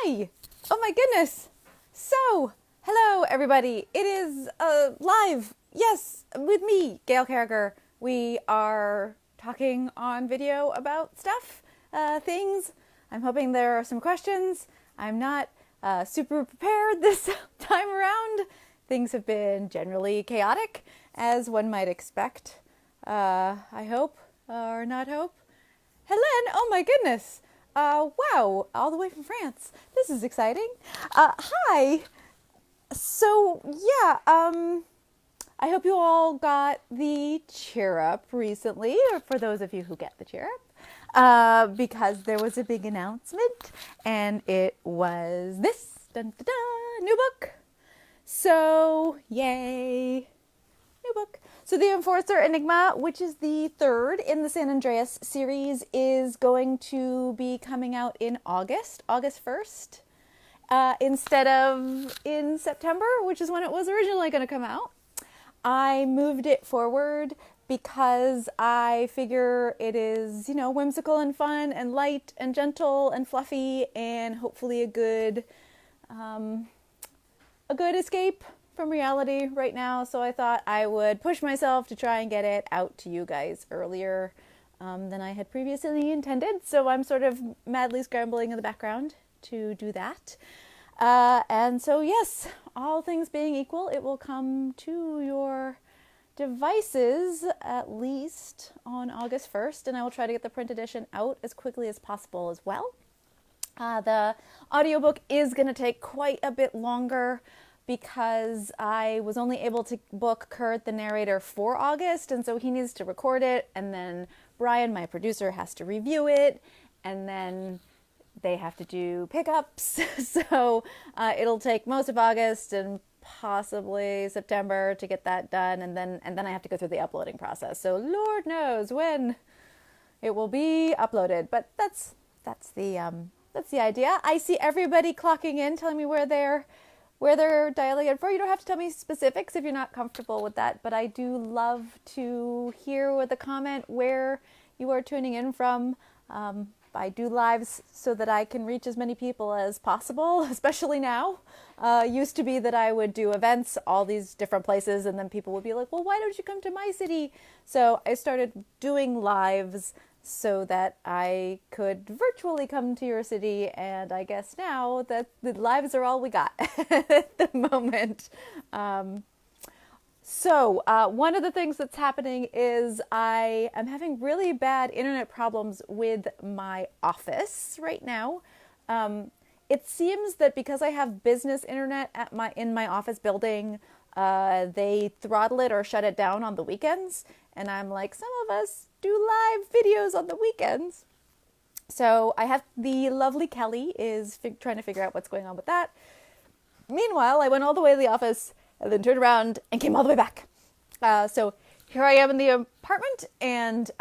Hi! Oh my goodness! So, hello everybody. It is live. Yes, with me, Gail Carriger. We are talking on video about stuff, things. I'm hoping there are some questions. I'm not super prepared this time around. Things have been generally chaotic, as one might expect. I hope, or not hope. Helen, oh my goodness. Wow, all the way from France. This is exciting. Hi. So, yeah, I hope you all got the cheer up recently, or for those of you who get the cheer up, because there was a big announcement, and it was this, dun, dun, dun, new book. So, yay. New book. So the Enforcer Enigma, which is the third in the San Andreas series, is going to be coming out in August 1st, instead of in September, which is when it was originally going to come out. I moved it forward because I figure it is, whimsical and fun and light and gentle and fluffy and hopefully a good escape from reality right now. So I thought I would push myself to try and get it out to you guys earlier than I had previously intended. So I'm sort of madly scrambling in the background to do that. And so yes, all things being equal, it will come to your devices at least on August 1st, and I will try to get the print edition out as quickly as possible as well. The audiobook is going to take quite a bit longer because I was only able to book Kurt, the narrator, for August, and so he needs to record it, and then Brian, my producer, has to review it, and then they have to do pickups. So it'll take most of August and possibly September to get that done, and then I have to go through the uploading process. So Lord knows when it will be uploaded, but that's the idea. I see everybody clocking in, telling me where they're dialing in for. You don't have to tell me specifics if you're not comfortable with that, but I do love to hear with a comment where you are tuning in from. I do lives so that I can reach as many people as possible, especially now. Used to be that I would do events, all these different places, and then people would be like, well, why don't you come to my city? So I started doing lives so that I could virtually come to your city, and I guess now that the lives are all we got at the moment. So one of the things that's happening is I am having really bad internet problems with my office right now. It seems that because I have business internet in my office building, they throttle it or shut it down on the weekends. And I'm like, some of us do live videos on the weekends. So I have the lovely Kelly is trying to figure out what's going on with that. Meanwhile, I went all the way to the office and then turned around and came all the way back. So here I am in the apartment, and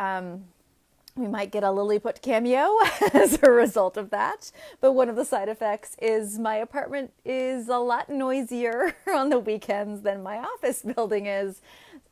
we might get a Lilliput cameo as a result of that. But one of the side effects is my apartment is a lot noisier on the weekends than my office building is.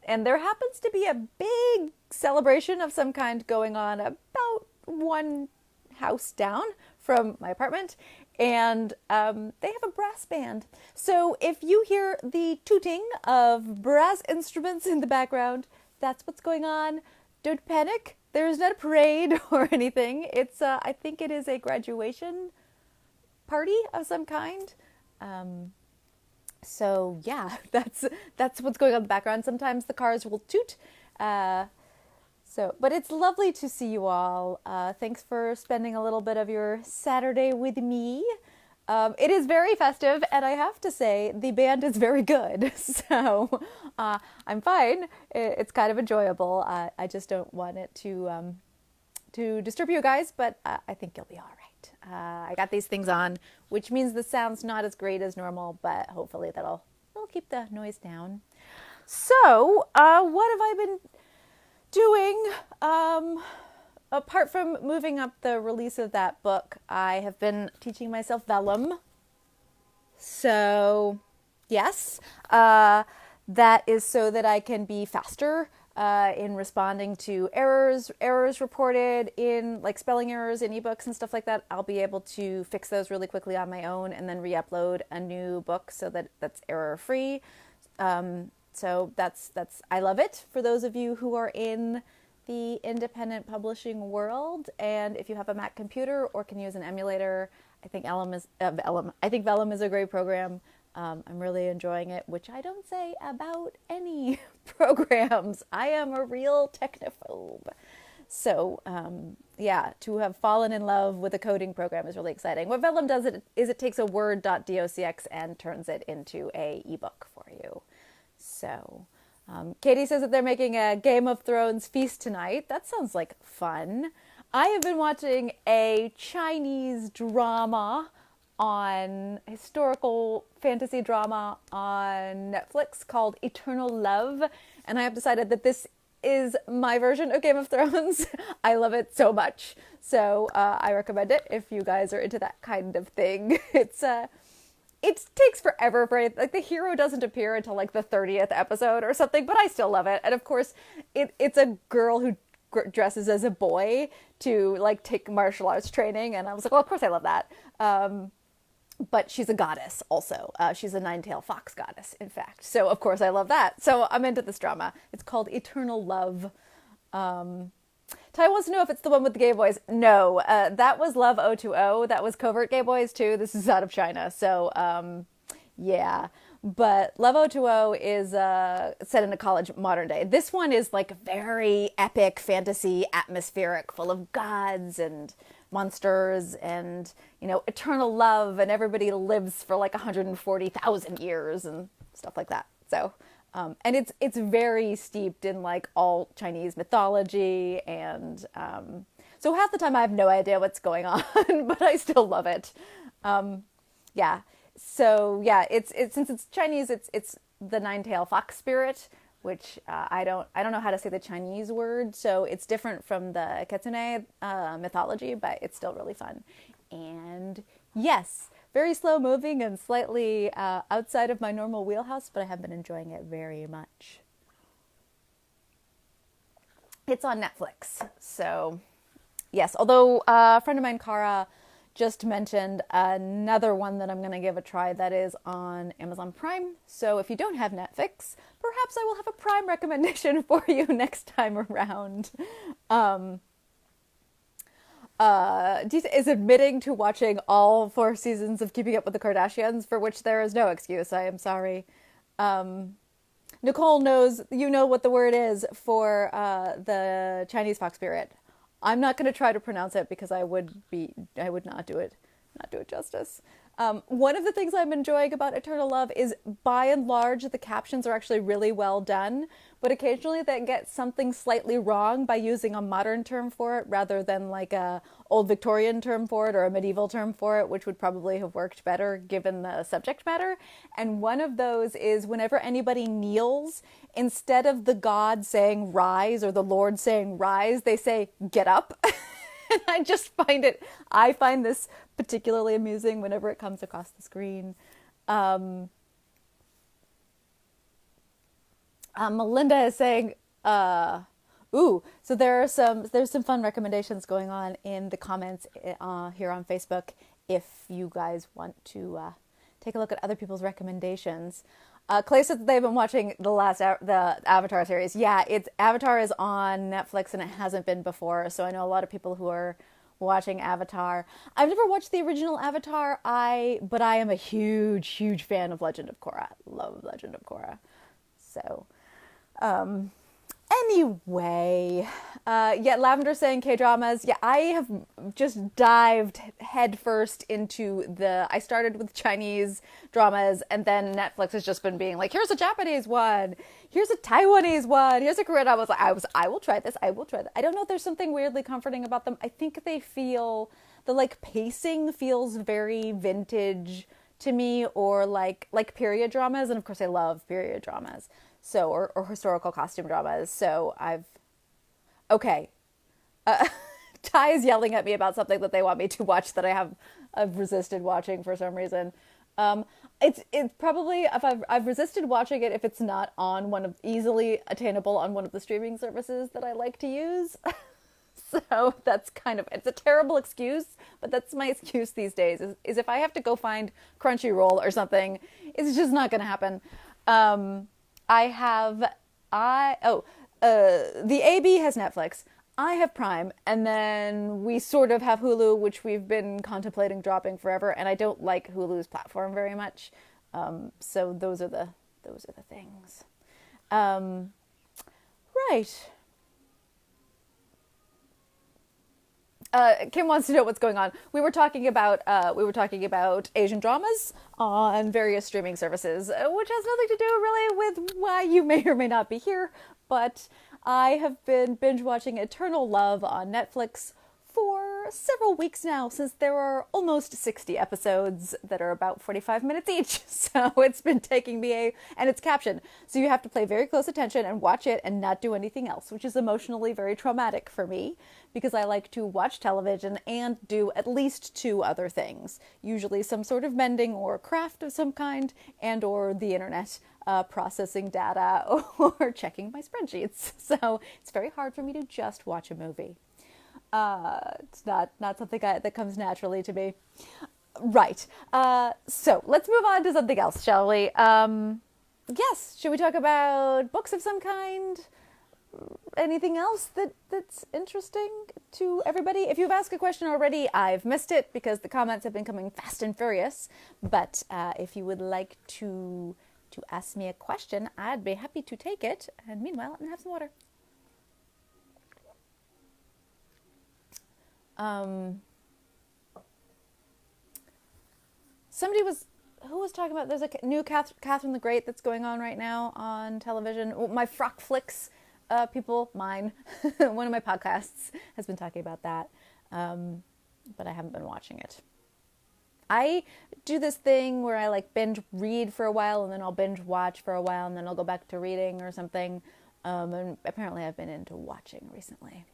And there happens to be a big celebration of some kind going on about one house down from my apartment. And they have a brass band. So if you hear the tooting of brass instruments in the background, that's what's going on. Don't panic. There's not a parade or anything. It's I think it is a graduation party of some kind. So yeah, that's what's going on in the background. Sometimes the cars will toot. But it's lovely to see you all. Thanks for spending a little bit of your Saturday with me. It is very festive, and I have to say, the band is very good. So I'm fine. It's kind of enjoyable. I just don't want it to disturb you guys, but I think you'll be all right. I got these things on, which means the sound's not as great as normal, but hopefully that'll keep the noise down. So what have I been doing? Apart from moving up the release of that book, I have been teaching myself vellum. So yes, that is so that I can be faster in responding to errors reported in like spelling errors in ebooks and stuff like that. I'll be able to fix those really quickly on my own and then re-upload a new book so that that's error free. So that's I love it for those of you who are in the independent publishing world, and if you have a Mac computer or can use an emulator, I think Vellum is a great program. I'm really enjoying it, which I don't say about any programs. I am a real technophobe. So, to have fallen in love with a coding program is really exciting. What Vellum does is it takes a word.docx and turns it into a ebook for you. So, Katie says that they're making a Game of Thrones feast tonight. That sounds like fun. I have been watching a Chinese drama historical fantasy drama on Netflix called Eternal Love, and I have decided that this is my version of Game of Thrones. I love it so much, so I recommend it if you guys are into that kind of thing. It takes forever for it. Like, the hero doesn't appear until like the 30th episode or something, but I still love it. And of course, it's a girl who dresses as a boy to like take martial arts training, and I was like, well, of course I love that. But she's a goddess also. She's a nine-tailed fox goddess, in fact. So, of course, I love that. So I'm into this drama. It's called Eternal Love. Ty wants to know if it's the one with the gay boys. No, that was Love 020. That was covert gay boys, too. This is out of China. So, yeah. But Love 020 is set in a college modern day. This one is like very epic fantasy, atmospheric, full of gods and monsters and, eternal love, and everybody lives for like 140,000 years and stuff like that. So, and it's very steeped in like all Chinese mythology, and so half the time I have no idea what's going on, but I still love it. Yeah. So yeah, it's since it's Chinese, it's the nine-tailed fox spirit, which I don't know how to say the Chinese word, so it's different from the Kitsune mythology, but it's still really fun. And yes, very slow moving and slightly outside of my normal wheelhouse, but I have been enjoying it very much. It's on Netflix, so yes. Although a friend of mine, Cara, just mentioned another one that I'm going to give a try that is on Amazon Prime. So if you don't have Netflix, perhaps I will have a Prime recommendation for you next time around. Is admitting to watching all 4 seasons of Keeping Up with the Kardashians, for which there is no excuse. I am sorry. Nicole knows, what the word is for the Chinese fox spirit. I'm not going to try to pronounce it because I would not do it justice. One of the things I'm enjoying about Eternal Love is, by and large, the captions are actually really well done, but occasionally they get something slightly wrong by using a modern term for it rather than like a old Victorian term for it or a medieval term for it, which would probably have worked better given the subject matter. And one of those is whenever anybody kneels, instead of the god saying rise or the Lord saying rise, they say get up. And I find this particularly amusing whenever it comes across the screen. Melinda is saying, so there's some fun recommendations going on in the comments here on Facebook if you guys want to take a look at other people's recommendations. Clay said that they've been watching the Avatar series. Yeah, Avatar is on Netflix and it hasn't been before, so I know a lot of people who are watching Avatar. I've never watched the original Avatar, but I am a huge, huge fan of Legend of Korra. Love Legend of Korra. So, anyway, Lavender saying K-dramas. Yeah, I have just dived headfirst into I started with Chinese dramas, and then Netflix has just been being like, here's a Japanese one, here's a Taiwanese one, here's a Korean. I will try this. I don't know if there's something weirdly comforting about them. I think the pacing feels very vintage to me, or like period dramas, and of course I love period dramas. So, or historical costume dramas. So okay. Ty is yelling at me about something that they want me to watch that I've resisted watching for some reason. Um, it's probably if I've resisted watching it if it's not on one of easily attainable on one of the streaming services that I like to use. So that's kind of, it's a terrible excuse, but that's my excuse these days is if I have to go find Crunchyroll or something, it's just not going to happen. I have, the AB has Netflix. I have Prime, and then we sort of have Hulu, which we've been contemplating dropping forever, and I don't like Hulu's platform very much. So those are the things. Right. Kim wants to know what's going on. We were talking about Asian dramas on various streaming services, which has nothing to do really with why you may or may not be here. But I have been binge watching Eternal Love on Netflix for several weeks now, since there are almost 60 episodes that are about 45 minutes each. So it's been taking me and it's captioned. So you have to pay very close attention and watch it and not do anything else, which is emotionally very traumatic for me because I like to watch television and do at least two other things, usually some sort of mending or craft of some kind and or the internet. Processing data or checking my spreadsheets. So it's very hard for me to just watch a movie. It's not something that comes naturally to me. Right. So let's move on to something else, shall we? Yes. Should we talk about books of some kind? Anything else that's interesting to everybody? If you've asked a question already, I've missed it because the comments have been coming fast and furious. But if you would like to ask me a question, I'd be happy to take it. And meanwhile, I'm gonna have some water. Who was talking about, there's a new Catherine the Great that's going on right now on television. My Frock Flicks people, mine, one of my podcasts has been talking about that, but I haven't been watching it. I do this thing where I like binge read for a while and then I'll binge watch for a while and then I'll go back to reading or something. And apparently I've been into watching recently.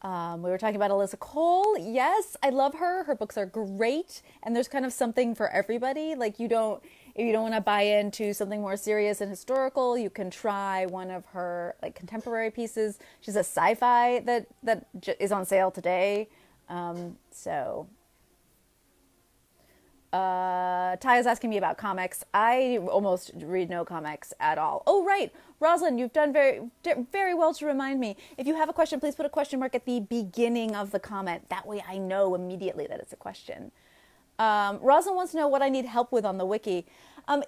We were talking about Alyssa Cole. Yes, I love her. Her books are great. And there's kind of something for everybody. Like if you don't want to buy into something more serious and historical, you can try one of her like contemporary pieces. She's a sci-fi that is on sale today. Ty is asking me about comics. I almost read no comics at all. Oh, right. Rosalind, you've done very well to remind me. If you have a question, please put a question mark at the beginning of the comment. That way I know immediately that it's a question. Rosalind wants to know what I need help with on the wiki.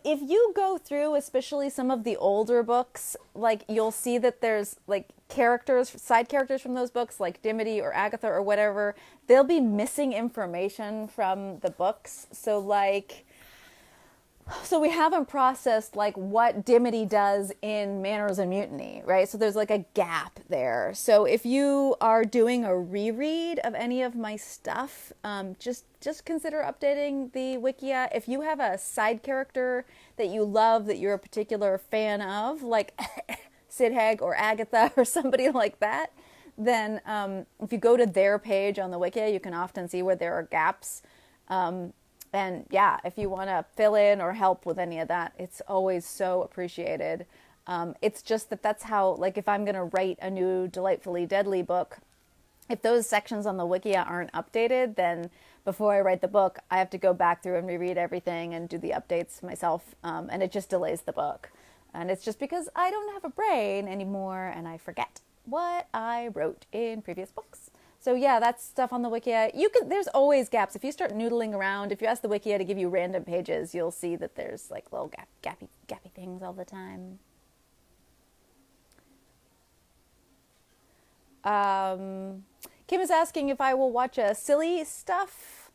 If you go through, especially some of the older books, like you'll see that there's like side characters from those books, like Dimity or Agatha or whatever, they'll be missing information from the books. So we haven't processed like what Dimity does in Manners and Mutiny, right? So there's like a gap there. So if you are doing a reread of any of my stuff, just consider updating the Wikia. If you have a side character that you love, that you're a particular fan of, like Sid Haig or Agatha or somebody like that, then if you go to their page on the Wikia, you can often see where there are gaps. And yeah, if you want to fill in or help with any of that, it's always so appreciated. It's just that's how, like, if I'm going to write a new Delightfully Deadly book, if those sections on the Wikia aren't updated, then before I write the book, I have to go back through and reread everything and do the updates myself. And it just delays the book. And it's just because I don't have a brain anymore and I forget what I wrote in previous books. So yeah, that's stuff on the Wikia. There's always gaps. If you start noodling around, if you ask the Wikia to give you random pages, you'll see that there's like little gappy things all the time. Kim is asking if I will watch a silly stuff.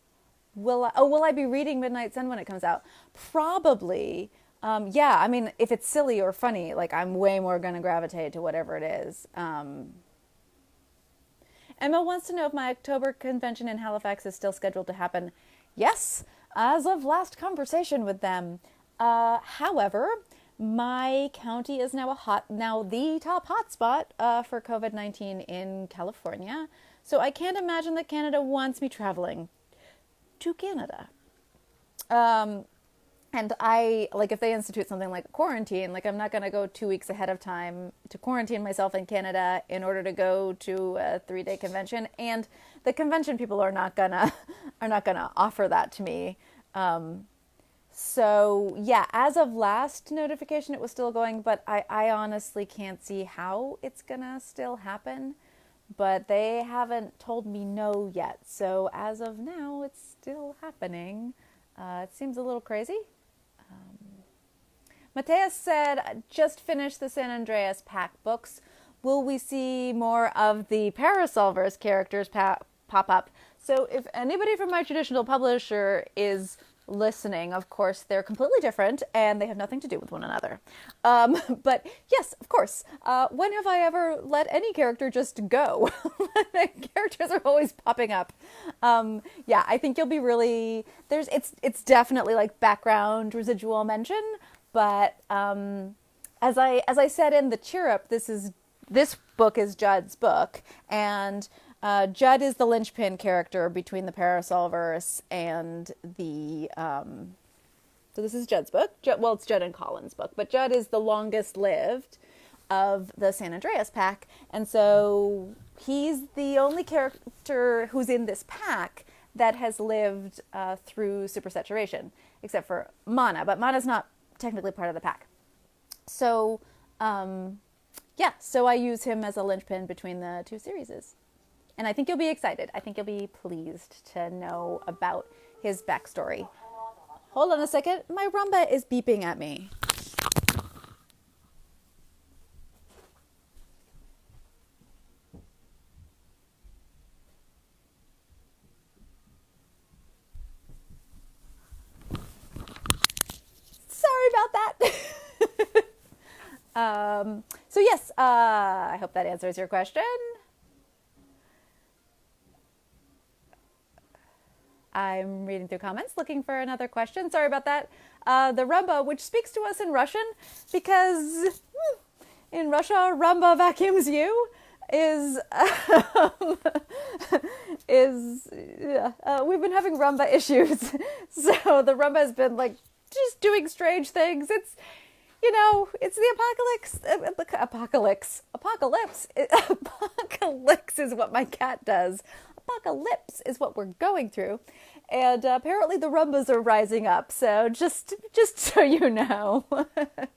Will I be reading Midnight Sun when it comes out? Probably. Yeah, I mean, if it's silly or funny, like I'm way more going to gravitate to whatever it is. Emma wants to know if my October convention in Halifax is still scheduled to happen. Yes, as of last conversation with them. However, my county is now the top hotspot for COVID-19 in California. So I can't imagine that Canada wants me traveling to Canada. Um, and I, like, if they institute something like a quarantine, like, I'm not going to go 2 weeks ahead of time to quarantine myself in Canada in order to go to a 3-day convention. And the convention people are not gonna are not gonna offer that to me. So yeah, as of last notification, it was still going, but I honestly can't see how it's gonna still happen. But they haven't told me no yet. So as of now, it's still happening. It seems a little crazy. Mateus said, just finished the San Andreas pack books. Will we see more of the Parasolvers characters pop up? So if anybody from my traditional publisher is listening, of course, they're completely different and they have nothing to do with one another. But yes, of course. When have I ever let any character just go? The characters are always popping up. Yeah, I think you'll be really... It's definitely like background residual mention, but as I said in the cheer up, this book is Judd's book, and Judd is the linchpin character between the Parasolvers and the... so this is Judd's book. Well, it's Judd and Colin's book, but Judd is the longest lived of the San Andreas pack, and so he's the only character who's in this pack that has lived through supersaturation, except for Mana, but Mana's not technically part of the pack. So, yeah, so I use him as a linchpin between the two series. And I think you'll be excited. I think you'll be pleased to know about his backstory. Hold on a second. My Rumba is beeping at me. Sorry about that. So yes, I hope that answers your question. I'm reading through comments, looking for another question. Sorry about that. The Rumba, which speaks to us in Russian, because in Russia, Rumba vacuums you, is we've been having Rumba issues. So the Rumba has been like just doing strange things. It's, you know, it's the apocalypse. Apocalypse is what my cat does. Apocalypse is what we're going through. And apparently the Rumbas are rising up. So just so you know. Stein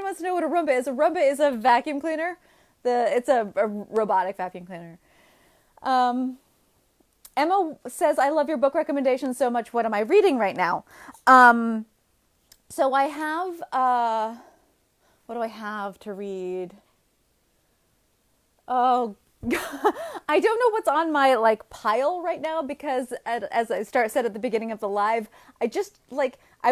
wants to know what a Rumba is. A Rumba is a vacuum cleaner. It's a robotic vacuum cleaner. Emma says, I love your book recommendations so much. What am I reading right now? So I have, what do I have to read? Oh, I don't know what's on my like pile right now, because as I said at the beginning of the live, I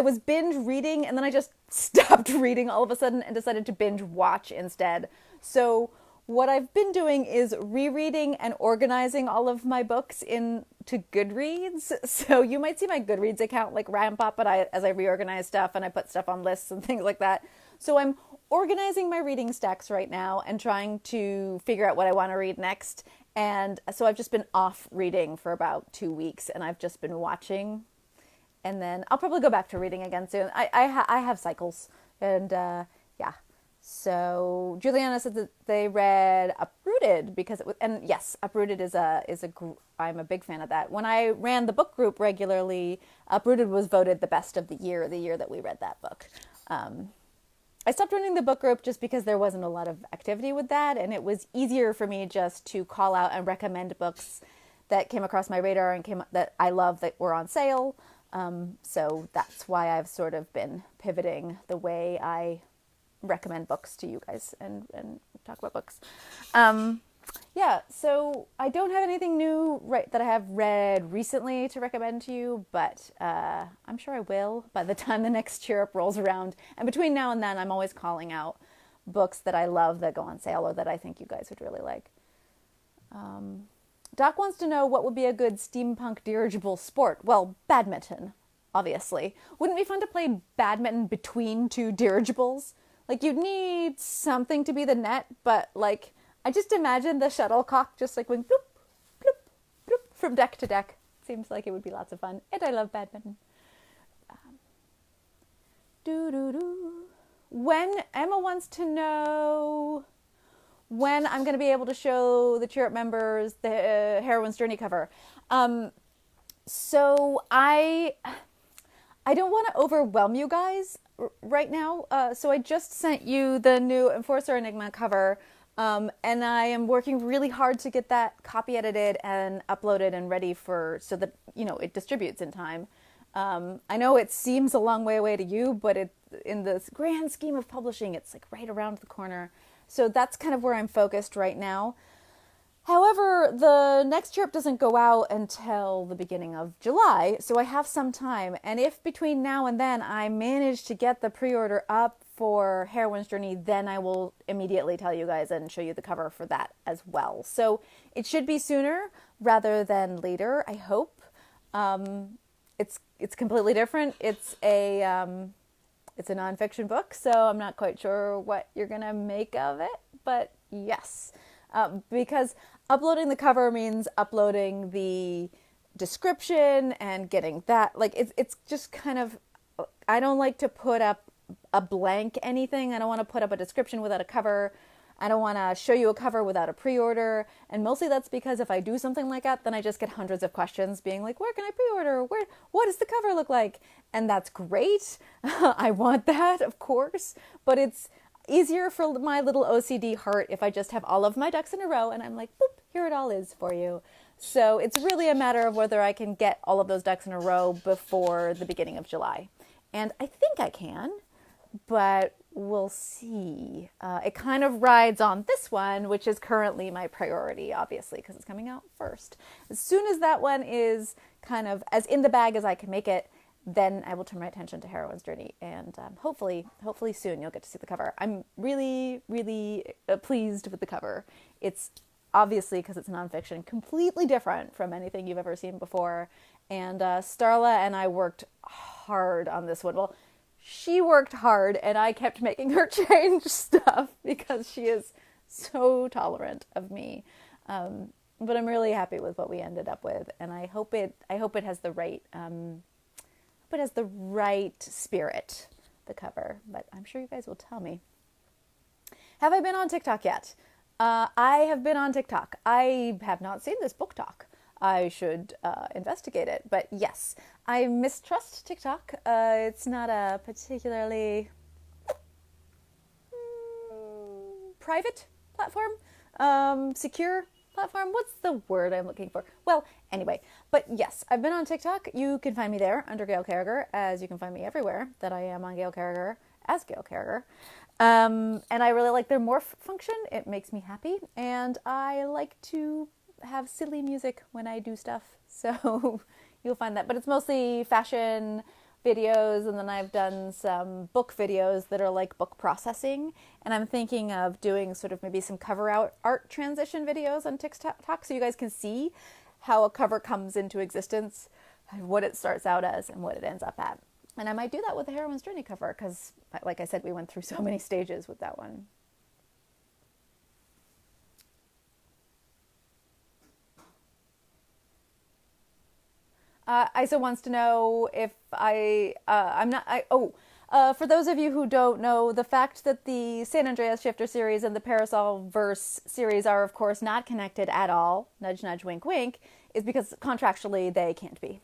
was binge reading and then I just stopped reading all of a sudden and decided to binge watch instead. So what I've been doing is rereading and organizing all of my books into Goodreads. So you might see my Goodreads account like ramp up, but as I reorganize stuff and I put stuff on lists and things like that. So I'm organizing my reading stacks right now and trying to figure out what I want to read next. And so I've just been off reading for about 2 weeks, and I've just been watching. And then I'll probably go back to reading again soon. I have cycles, and yeah. So Juliana said that they read Uprooted because it was, and yes, Uprooted I'm a big fan of that. When I ran the book group regularly, Uprooted was voted the best of the year that we read that book. I stopped running the book group just because there wasn't a lot of activity with that, and it was easier for me just to call out and recommend books that came across my radar and that I love that were on sale. So that's why I've sort of been pivoting the way I recommend books to you guys and talk about books. Yeah, so I don't have anything new that I have read recently to recommend to you, but I'm sure I will by the time the next Cheer Up rolls around. And between now and then, I'm always calling out books that I love that go on sale or that I think you guys would really like. Doc wants to know what would be a good steampunk dirigible sport. Well, badminton, obviously. Wouldn't it be fun to play badminton between two dirigibles? Like, you'd need something to be the net, but like, I just imagine the shuttlecock just like going bloop, bloop, bloop from deck to deck. Seems like it would be lots of fun. And I love badminton. Do do do. When Emma wants to know when I'm going to be able to show the Cheer Up members the Heroine's Journey cover. So I don't want to overwhelm you guys right now. So I just sent you the new Enforcer Enigma cover. And I am working really hard to get that copy edited and uploaded and ready so that, it distributes in time. I know it seems a long way away to you, but in the grand scheme of publishing, it's like right around the corner. So that's kind of where I'm focused right now. However, the next Cheer Up doesn't go out until the beginning of July, so I have some time. And if between now and then I manage to get the pre-order up for Heroine's Journey, then I will immediately tell you guys and show you the cover for that as well. So it should be sooner rather than later, I hope. It's completely different. It's a nonfiction book, so I'm not quite sure what you're gonna make of it, but yes, because uploading the cover means uploading the description and getting that. Like it's just kind of, I don't like to put up a blank anything. I don't want to put up a description without a cover. I don't want to show you a cover without a pre-order. And mostly that's because if I do something like that, then I just get hundreds of questions being like, where can I pre-order? What does the cover look like? And that's great. I want that, of course. But it's easier for my little OCD heart if I just have all of my ducks in a row and I'm like, boop, here it all is for you. So it's really a matter of whether I can get all of those ducks in a row before the beginning of July. And I think I can, but we'll see. It kind of rides on this one, which is currently my priority, obviously, because it's coming out first. As soon as that one is kind of as in the bag as I can make it, then I will turn my attention to Heroine's Journey, and hopefully soon you'll get to see the cover. I'm really, really pleased with the cover. It's obviously, because it's nonfiction, completely different from anything you've ever seen before, and Starla and I worked hard on this one. Well, she worked hard, and I kept making her change stuff because she is so tolerant of me. But I'm really happy with what we ended up with, and I hope it has the right spirit, the cover. But I'm sure you guys will tell me. Have I been on TikTok yet? I have been on TikTok. I have not seen this book talk. I should investigate it. But yes, I mistrust TikTok. It's not a particularly private platform, secure platform. What's the word I'm looking for? Well, anyway, but yes, I've been on TikTok. You can find me there under Gail Carriger, as you can find me everywhere that I am on Gail Carriger, as Gail Carriger. And I really like their morph function. It makes me happy. And I like to have silly music when I do stuff. So you'll find that. But it's mostly fashion videos, and then I've done some book videos that are like book processing. And I'm thinking of doing sort of maybe some cover art transition videos on TikTok so you guys can see how a cover comes into existence, what it starts out as, and what it ends up at. And I might do that with the Heroine's Journey cover because, like I said, we went through so many stages with that one. Isa wants to know if for those of you who don't know, the fact that the San Andreas Shifter series and the Parasol Verse series are, of course, not connected at all, nudge, nudge, wink, wink, is because contractually they can't be.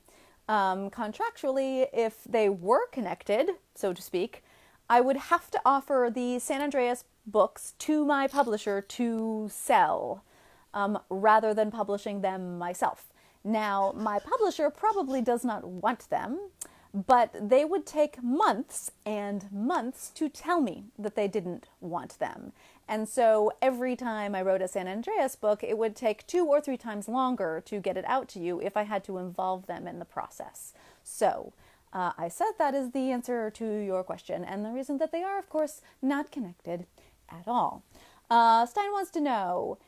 Contractually, if they were connected, so to speak, I would have to offer the San Andreas books to my publisher to sell, rather than publishing them myself. Now, my publisher probably does not want them, but they would take months and months to tell me that they didn't want them. And so every time I wrote a San Andreas book, it would take 2 or 3 times longer to get it out to you if I had to involve them in the process. So I said that is the answer to your question, and the reason that they are, of course, not connected at all. Stein wants to know,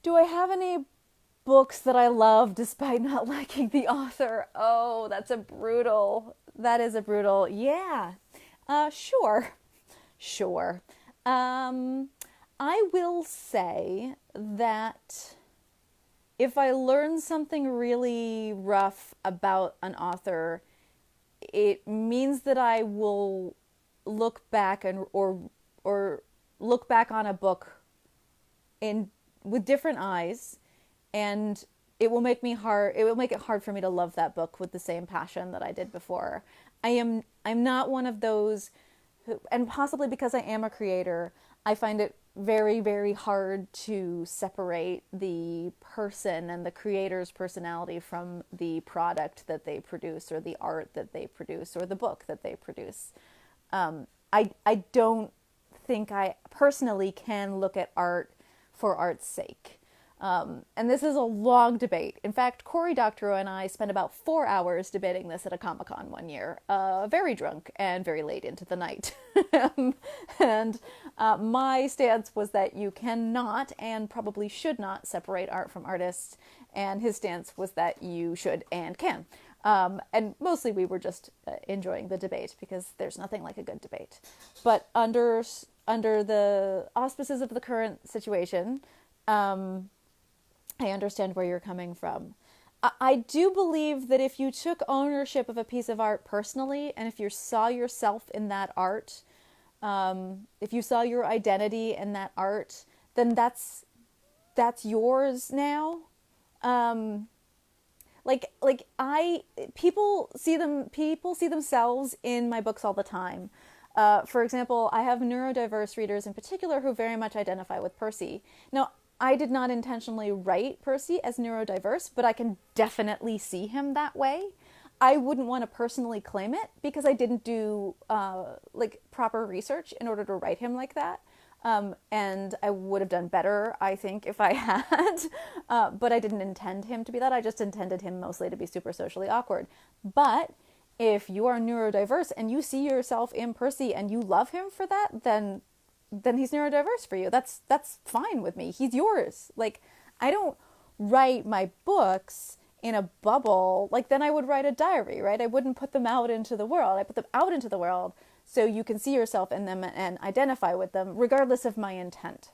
do I have any books that I love despite not liking the author? Oh, that is a brutal, yeah. Sure. I will say that if I learn something really rough about an author, it means that I will look back or look back on a book in with different eyes, and it will make it hard for me to love that book with the same passion that I did before. I'm not one of those who, and possibly because I am a creator, I find it very, very hard to separate the person and the creator's personality from the product that they produce, or the art that they produce, or the book that they produce. I don't think I personally can look at art for art's sake. And this is a long debate. In fact, Cory Doctorow and I spent about 4 hours debating this at a Comic-Con one year, very drunk and very late into the night. And my stance was that you cannot and probably should not separate art from artists, and his stance was that you should and can. And mostly we were just enjoying the debate, because there's nothing like a good debate. But under the auspices of the current situation, I understand where you're coming from. I do believe that if you took ownership of a piece of art personally, and if you saw yourself in that art, if you saw your identity in that art, then that's yours now. People see themselves in my books all the time. For example, I have neurodiverse readers in particular who very much identify with Percy. Now, I did not intentionally write Percy as neurodiverse, but I can definitely see him that way. I wouldn't want to personally claim it, because I didn't do proper research in order to write him like that. And I would have done better, I think, if I had. But I didn't intend him to be that. I just intended him mostly to be super socially awkward. But if you are neurodiverse and you see yourself in Percy and you love him for that, then he's neurodiverse for you. That's fine with me. He's yours. Like, I don't write my books in a bubble. Like, then I would write a diary, right? I wouldn't put them out into the world. I put them out into the world so you can see yourself in them and identify with them, regardless of my intent.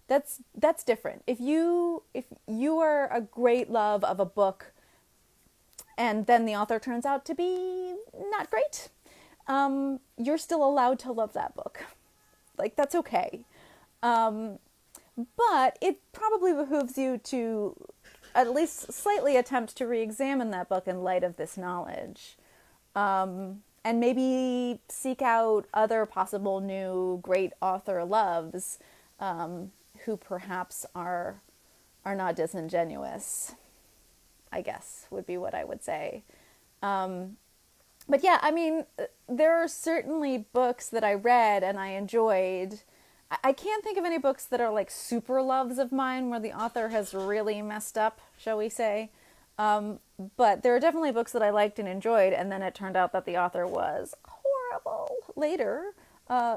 That's different. If you are a great love of a book, and then the author turns out to be not great, you're still allowed to love that book. Like, that's okay. But it probably behooves you to at least slightly attempt to re-examine that book in light of this knowledge. And maybe seek out other possible new great author loves, who perhaps are not disingenuous, I guess, would be what I would say. But yeah, I mean, there are certainly books that I read and I enjoyed. I can't think of any books that are like super loves of mine where the author has really messed up, shall we say. But there are definitely books that I liked and enjoyed, and then it turned out that the author was horrible later.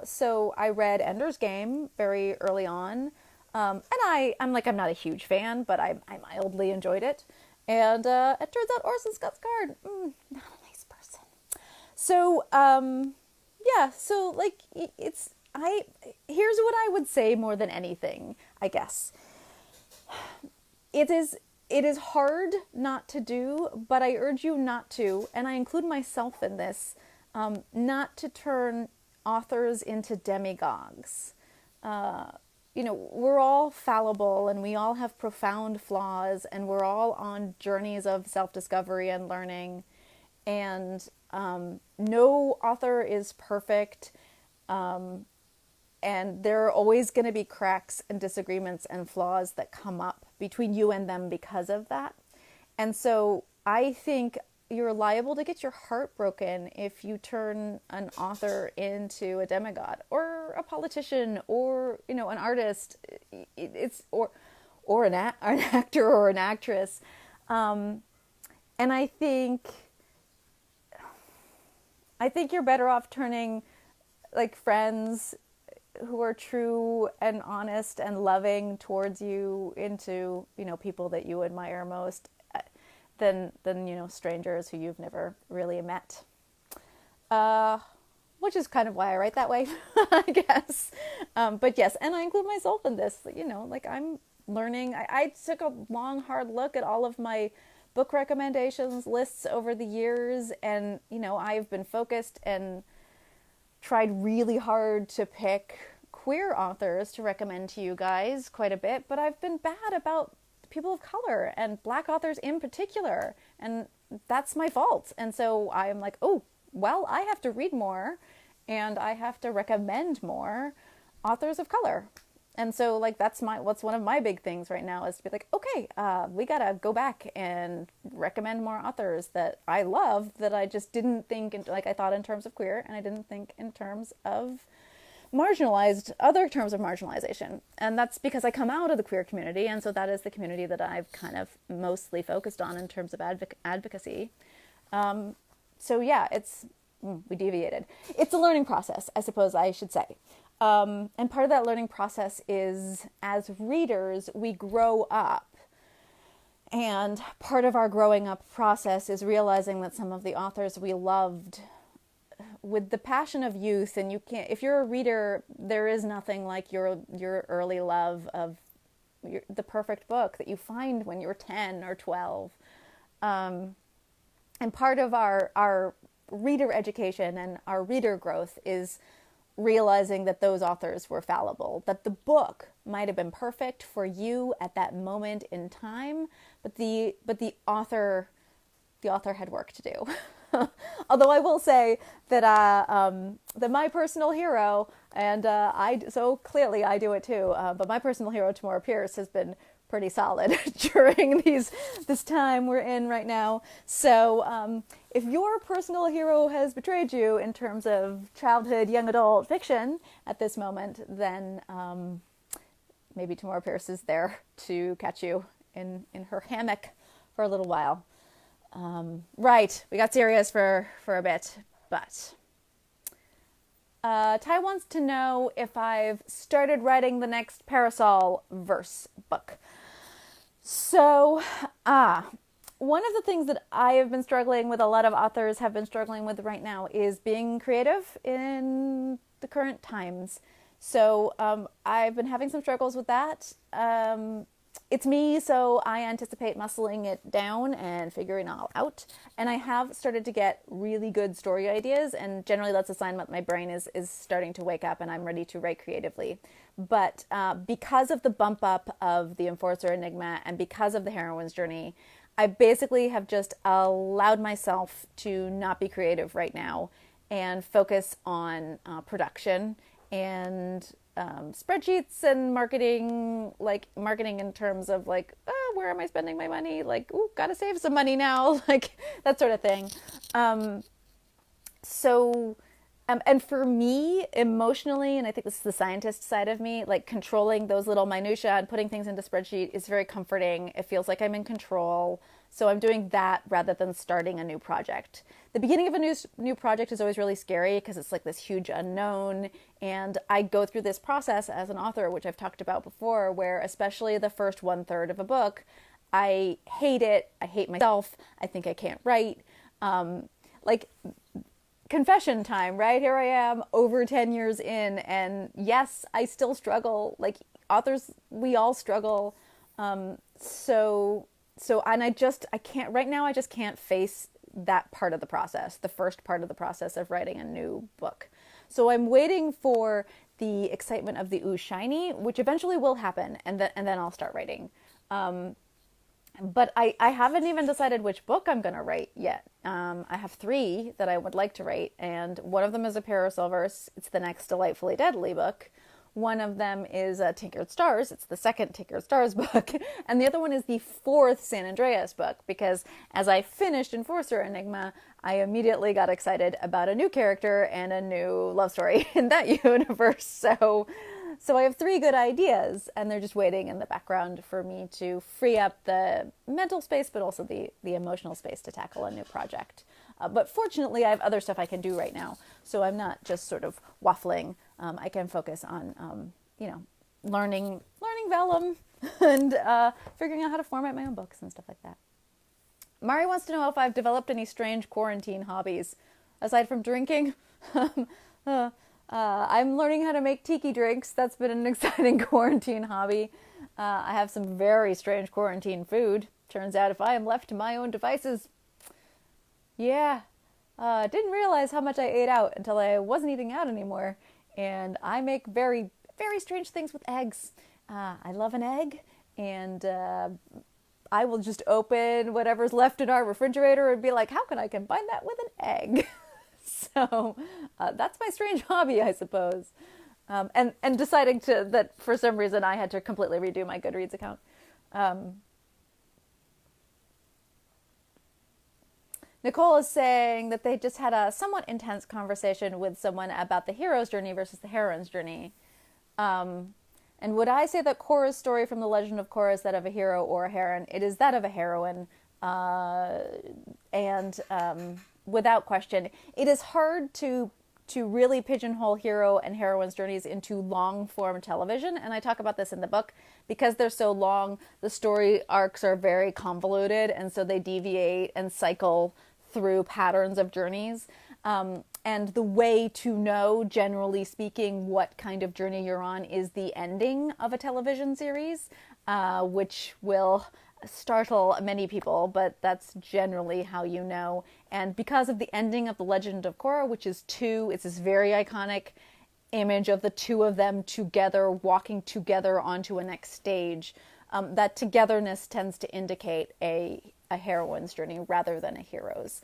So I read Ender's Game very early on. And I'm not a huge fan, but I mildly enjoyed it. And it turns out Orson Scott Card, not a nice person. So, yeah, so like here's what I would say more than anything, I guess. It is hard not to do, but I urge you not to, and I include myself in this, not to turn authors into demigods. We're all fallible and we all have profound flaws, and we're all on journeys of self-discovery and learning, and no author is perfect, and there are always going to be cracks and disagreements and flaws that come up between you and them because of that. And so I think you're liable to get your heart broken if you turn an author into a demigod, or a politician, or an artist, or an actor or an actress. And I think you're better off turning like friends who are true and honest and loving towards you into, people that you admire most, than strangers who you've never really met. Which is kind of why I write that way, I guess. But yes, and I include myself in this, I'm learning. I took a long, hard look at all of my book recommendations lists over the years, and, I've been focused and tried really hard to pick queer authors to recommend to you guys quite a bit, but I've been bad about people of color and Black authors in particular, and that's my fault. And so I'm like, oh, well, I have to read more and I have to recommend more authors of color. And so like what's one of my big things right now is to be like, okay, we gotta go back and recommend more authors that I love that I just didn't think I thought in terms of queer, and I didn't think in terms of other terms of marginalization. And that's because I come out of the queer community, and so that is the community that I've kind of mostly focused on in terms of advocacy. So yeah, we deviated. It's a learning process, I suppose I should say. And part of that learning process is, as readers, we grow up. And part of our growing up process is realizing that some of the authors we loved with the passion of youth, and if you're a reader, there is nothing like your early love of the perfect book that you find when you're 10 or 12. And part of our reader education and our reader growth is realizing that those authors were fallible, that the book might have been perfect for you at that moment in time, but the author had work to do. Although I will say that that my personal hero, and so clearly I do it too, but my personal hero, Tamora Pierce, has been pretty solid during this time we're in right now. So if your personal hero has betrayed you in terms of childhood, young adult fiction at this moment, then maybe Tamora Pierce is there to catch you in her hammock for a little while. Right, we got serious for a bit, but Ty wants to know if I've started writing the next Parasol verse book. So, one of the things that I have been struggling with, a lot of authors have been struggling with right now, is being creative in the current times. So, I've been having some struggles with that. It's me, so I anticipate muscling it down and figuring it all out. And I have started to get really good story ideas, and generally that's a sign that my brain is starting to wake up and I'm ready to write creatively. But because of the bump up of the Enforcer Enigma and because of the Heroine's Journey, I basically have just allowed myself to not be creative right now and focus on production and spreadsheets and marketing in terms of where am I spending my money? Gotta save some money now, that sort of thing. And for me, emotionally, and I think this is the scientist side of me, controlling those little minutia and putting things into spreadsheet is very comforting. It feels like I'm in control. So I'm doing that rather than starting a new project. The beginning of a new project is always really scary because it's this huge unknown. And I go through this process as an author, which I've talked about before, where especially the first 1/3 of a book, I hate it. I hate myself. I think I can't write. Confession time, right? Here I am over 10 years in, and yes, I still struggle. Authors, we all struggle. And I can't, right now, I just can't face that part of the process, the first part of the process of writing a new book. So I'm waiting for the excitement of the ooh shiny, which eventually will happen, and then I'll start writing. But I haven't even decided which book I'm going to write yet. I have 3 that I would like to write, and one of them is a Parasol verse. It's the next Delightfully Deadly book. One of them is Tinkered Stars. It's the second Tinkered Stars book. And the other one is the 4th San Andreas book, because as I finished Enforcer Enigma, I immediately got excited about a new character and a new love story in that universe. So I have 3 good ideas, and they're just waiting in the background for me to free up the mental space, but also the emotional space to tackle a new project. But fortunately, I have other stuff I can do right now, so I'm not just sort of waffling. I can focus on, learning vellum and figuring out how to format my own books and stuff like that. Mari wants to know if I've developed any strange quarantine hobbies aside from drinking. I'm learning how to make tiki drinks. That's been an exciting quarantine hobby. I have some very strange quarantine food. Turns out if I am left to my own devices, yeah, Didn't realize how much I ate out until I wasn't eating out anymore. And I make very, very strange things with eggs. I love an egg, and I will just open whatever's left in our refrigerator and be like, how can I combine that with an egg? So that's my strange hobby, I suppose. And deciding that for some reason I had to completely redo my Goodreads account. Nicole is saying that they just had a somewhat intense conversation with someone about the hero's journey versus the heroine's journey. And would I say that Korra's story from the Legend of Korra is that of a hero or a heroine? It is that of a heroine. And without question, it is hard to really pigeonhole hero and heroine's journeys into long-form television. And I talk about this in the book. Because they're so long, the story arcs are very convoluted, and so they deviate and cycle through patterns of journeys. And the way to know, generally speaking, what kind of journey you're on is the ending of a television series, which will startle many people, but that's generally how you know. And because of the ending of The Legend of Korra, which is two, it's this very iconic image of the two of them together, walking together onto a next stage. That togetherness tends to indicate a heroine's journey rather than a hero's.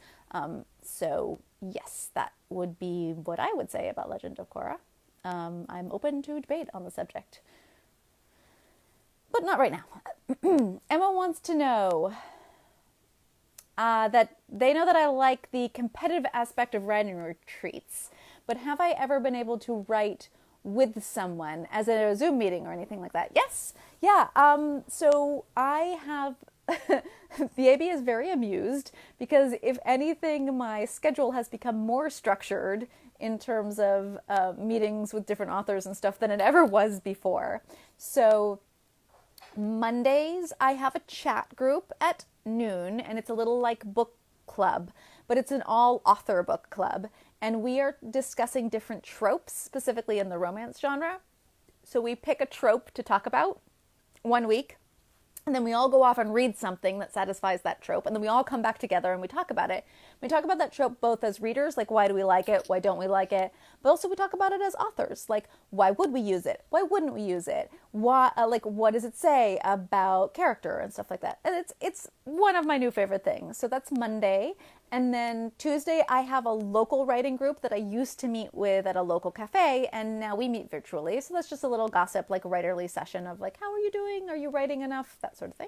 So yes, that would be what I would say about Legend of Korra. I'm open to debate on the subject, but not right now. Emma wants to know that they know that I like the competitive aspect of writing retreats, but have I ever been able to write with someone as in a Zoom meeting or anything like that? Yes. Yeah. So I have, the AB is very amused because if anything, my schedule has become more structured in terms of meetings with different authors and stuff than it ever was before. So Mondays, I have a chat group at noon, and it's a little like book club, but it's an all author book club. And we are discussing different tropes, specifically in the romance genre. So we pick a trope to talk about one week, and then we all go off and read something that satisfies that trope, and then we all come back together and we talk about it. We talk about that trope both as readers, like why do we like it, why don't we like it, but also we talk about it as authors, like why would we use it, why wouldn't we use it, why, like what does it say about character and stuff like that. And it's one of my new favorite things. So that's Monday. And then Tuesday, I have a local writing group that I used to meet with at a local cafe, and now we meet virtually. So that's just a little gossip, like writerly session of like, how are you doing? Are you writing enough? That sort of thing.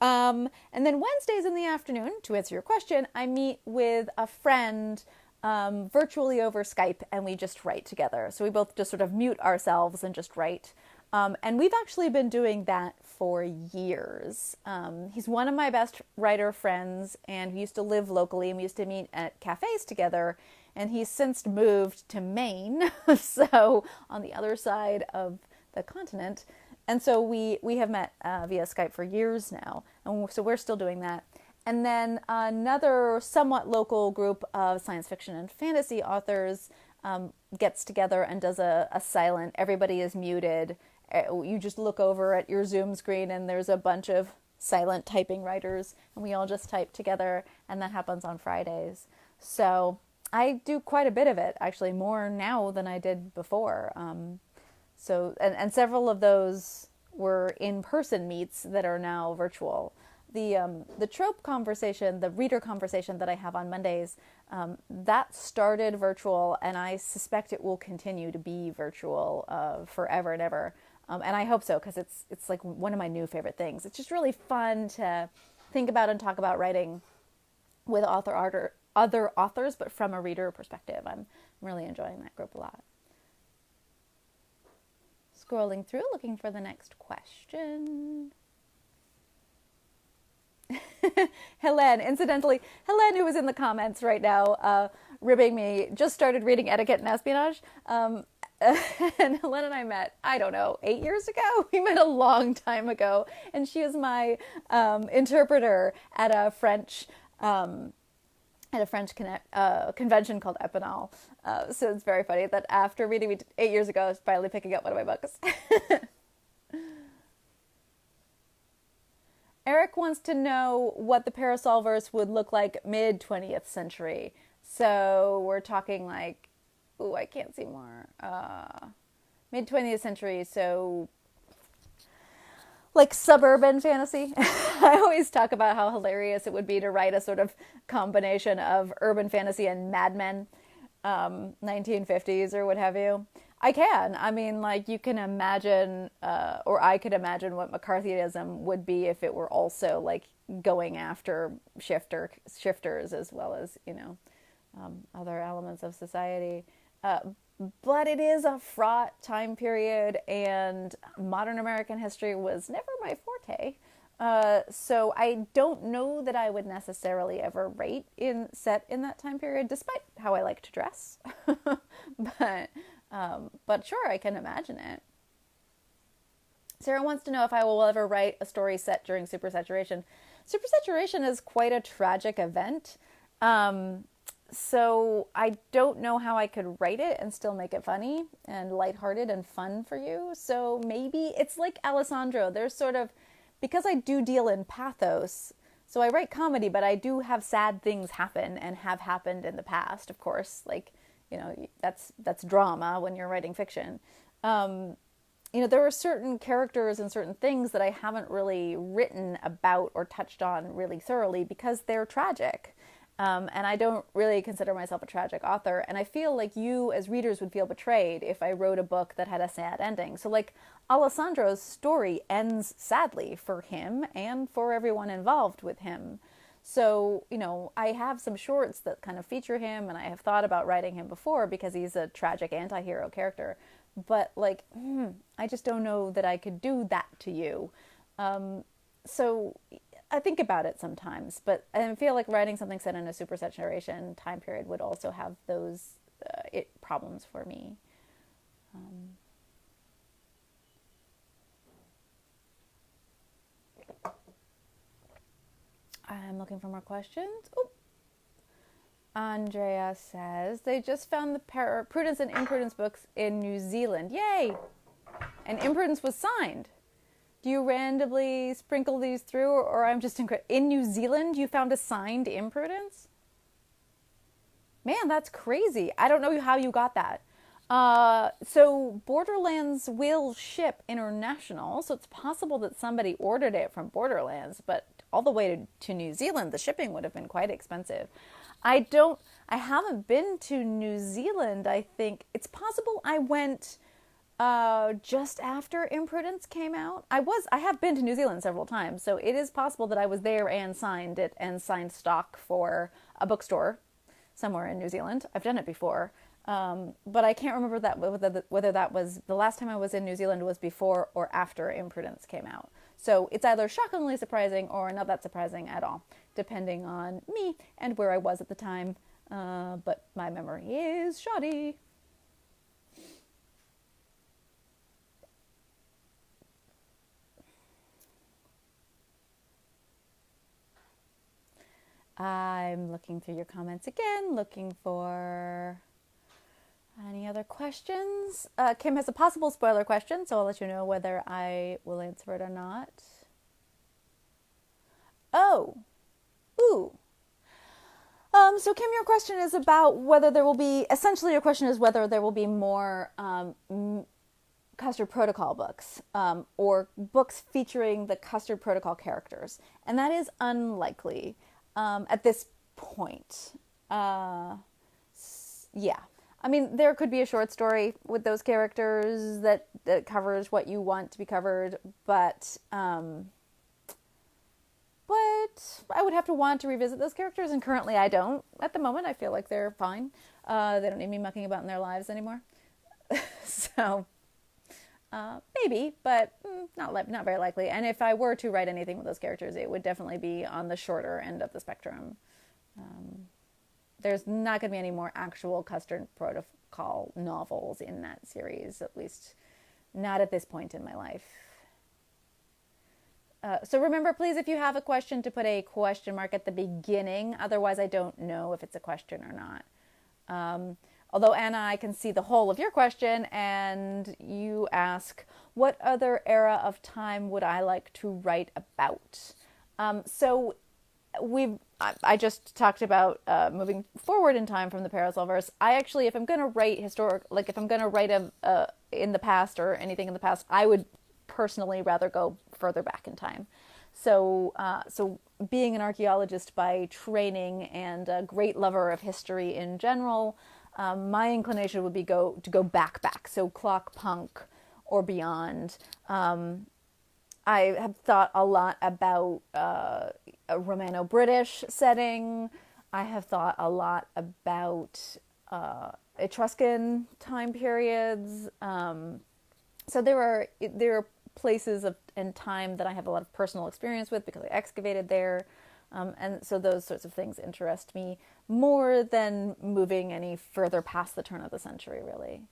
And then Wednesdays in the afternoon, to answer your question, I meet with a friend virtually over Skype, and we just write together. So we both just sort of mute ourselves and just write. And we've actually been doing that for years. He's one of my best writer friends, and we used to live locally, and we used to meet at cafes together, and he's since moved to Maine, so on the other side of the continent. And so we have met via Skype for years now, and so we're still doing that. And then another somewhat local group of science fiction and fantasy authors gets together and does a silent, everybody is muted. You just look over at your Zoom screen and there's a bunch of silent typing writers, and we all just type together, and that happens on Fridays. So I do quite a bit of it, actually, more now than I did before. So several of those were in-person meets that are now virtual. The trope conversation, the reader conversation that I have on Mondays, that started virtual, and I suspect it will continue to be virtual forever and ever. And I hope so, because it's like one of my new favorite things. It's just really fun to think about and talk about writing with other authors, but from a reader perspective. I'm really enjoying that group a lot. Scrolling through, looking for the next question. Helen, incidentally, Helen, who is in the comments right now, ribbing me, just started reading Etiquette and Espionage. And Helen and I met, I don't know, 8 years ago? We met a long time ago. And she is my interpreter at a French convention called Epinal. So it's very funny that after reading me 8 years ago, I was finally picking up one of my books. Eric wants to know what the Parasolverse would look like mid-20th century. So we're talking like, ooh, I can't see more. Mid 20th century, so like suburban fantasy. I always talk about how hilarious it would be to write a sort of combination of urban fantasy and Mad Men, 1950s or what have you. I can. I mean, like, you can imagine, or I could imagine what McCarthyism would be if it were also like going after shifters as well as, other elements of society. But it is a fraught time period, and modern American history was never my forte. So I don't know that I would necessarily ever write set in that time period, despite how I like to dress. But sure, I can imagine it. Sarah wants to know if I will ever write a story set during supersaturation. Supersaturation is quite a tragic event. So I don't know how I could write it and still make it funny and lighthearted and fun for you. So maybe it's like Alessandro. There's sort of, because I do deal in pathos, so I write comedy, but I do have sad things happen and have happened in the past, of course. Like, that's drama when you're writing fiction. There are certain characters and certain things that I haven't really written about or touched on really thoroughly because they're tragic. And I don't really consider myself a tragic author. And I feel like you as readers would feel betrayed if I wrote a book that had a sad ending. So like Alessandro's story ends sadly for him and for everyone involved with him. So, I have some shorts that kind of feature him, and I have thought about writing him before because he's a tragic anti-hero character. But like, I just don't know that I could do that to you. So I think about it sometimes, but I feel like writing something set in a supersaturation time period would also have those problems for me. I'm looking for more questions. Oh, Andrea says they just found the Prudence and Imprudence books in New Zealand. Yay! And Imprudence was signed. Do you randomly sprinkle these through, or I'm just in New Zealand? You found a signed Imprudence? Man, that's crazy. I don't know how you got that. So Borderlands will ship international, so it's possible that somebody ordered it from Borderlands, but all the way to New Zealand, the shipping would have been quite expensive. I haven't been to New Zealand, I think. It's possible I went just after Imprudence came out. I have been to New Zealand several times, so it is possible that I was there and signed it and signed stock for a bookstore somewhere in New Zealand. I've done it before. But I can't remember whether that was the last time I was in New Zealand was before or after Imprudence came out. So it's either shockingly surprising or not that surprising at all, depending on me and where I was at the time. But my memory is shoddy. I'm looking through your comments again, looking for any other questions. Kim has a possible spoiler question, so I'll let you know whether I will answer it or not. Oh, ooh. So Kim, your question is about whether there will be, essentially your question is whether there will be more Custard Protocol books, or books featuring the Custard Protocol characters. And that is unlikely at this point. Yeah. I mean, there could be a short story with those characters that covers what you want to be covered, but I would have to want to revisit those characters, and currently I don't. At the moment, I feel like they're fine. They don't need me mucking about in their lives anymore. So, maybe, but not very likely. And if I were to write anything with those characters, it would definitely be on the shorter end of the spectrum. There's not going to be any more actual Custard Protocol novels in that series, at least not at this point in my life. So remember, please, if you have a question, to put a question mark at the beginning. Otherwise, I don't know if it's a question or not. Although, Anna, I can see the whole of your question, and you ask, what other era of time would I like to write about? So I just talked about moving forward in time from the parallel verse. I actually, if I'm going to write if I'm going to write in the past or anything in the past, I would personally rather go further back in time. So being an archaeologist by training and a great lover of history in general, my inclination would be to go back. So clock punk or beyond. I have thought a lot about a Romano-British setting. I have thought a lot about Etruscan time periods. So there are places and time that I have a lot of personal experience with because I excavated there. And so those sorts of things interest me more than moving any further past the turn of the century, really.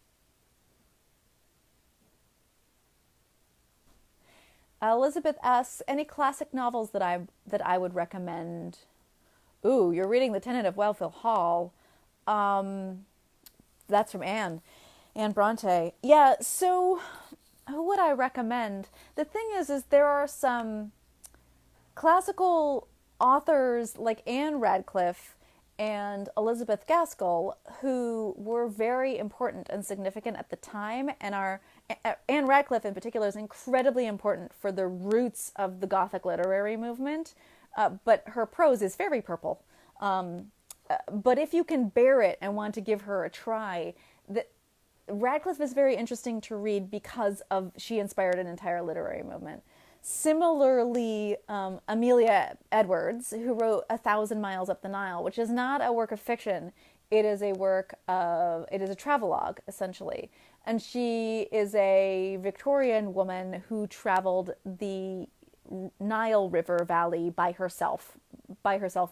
Elizabeth asks, any classic novels that I would recommend? Ooh, you're reading The Tenant of Wellfield Hall. That's from Anne Bronte. Yeah, so who would I recommend? The thing is there are some classical authors like Anne Radcliffe and Elizabeth Gaskell who were very important and significant at the time, and Anne Radcliffe in particular is incredibly important for the roots of the Gothic literary movement, but her prose is very purple. But if you can bear it and want to give her a try, Radcliffe is very interesting to read because she inspired an entire literary movement. Similarly, Amelia Edwards, who wrote 1,000 Miles Up the Nile, which is not a work of fiction. It is a travelogue, essentially. And she is a Victorian woman who traveled the Nile River Valley by herself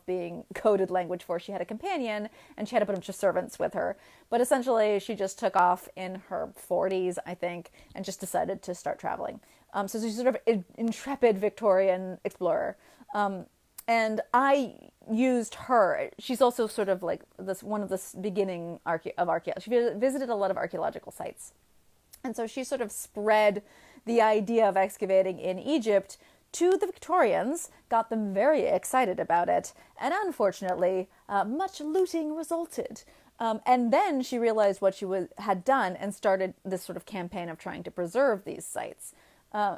being coded language for she had a companion and she had a bunch of servants with her. But essentially she just took off in her 40s, I think, and just decided to start traveling. So she's sort of an intrepid Victorian explorer. And I used her. She's also sort of like one of the beginning of archaeology. She visited a lot of archaeological sites. And so she sort of spread the idea of excavating in Egypt to the Victorians, got them very excited about it, and unfortunately, much looting resulted. And then she realized what she had done and started this sort of campaign of trying to preserve these sites.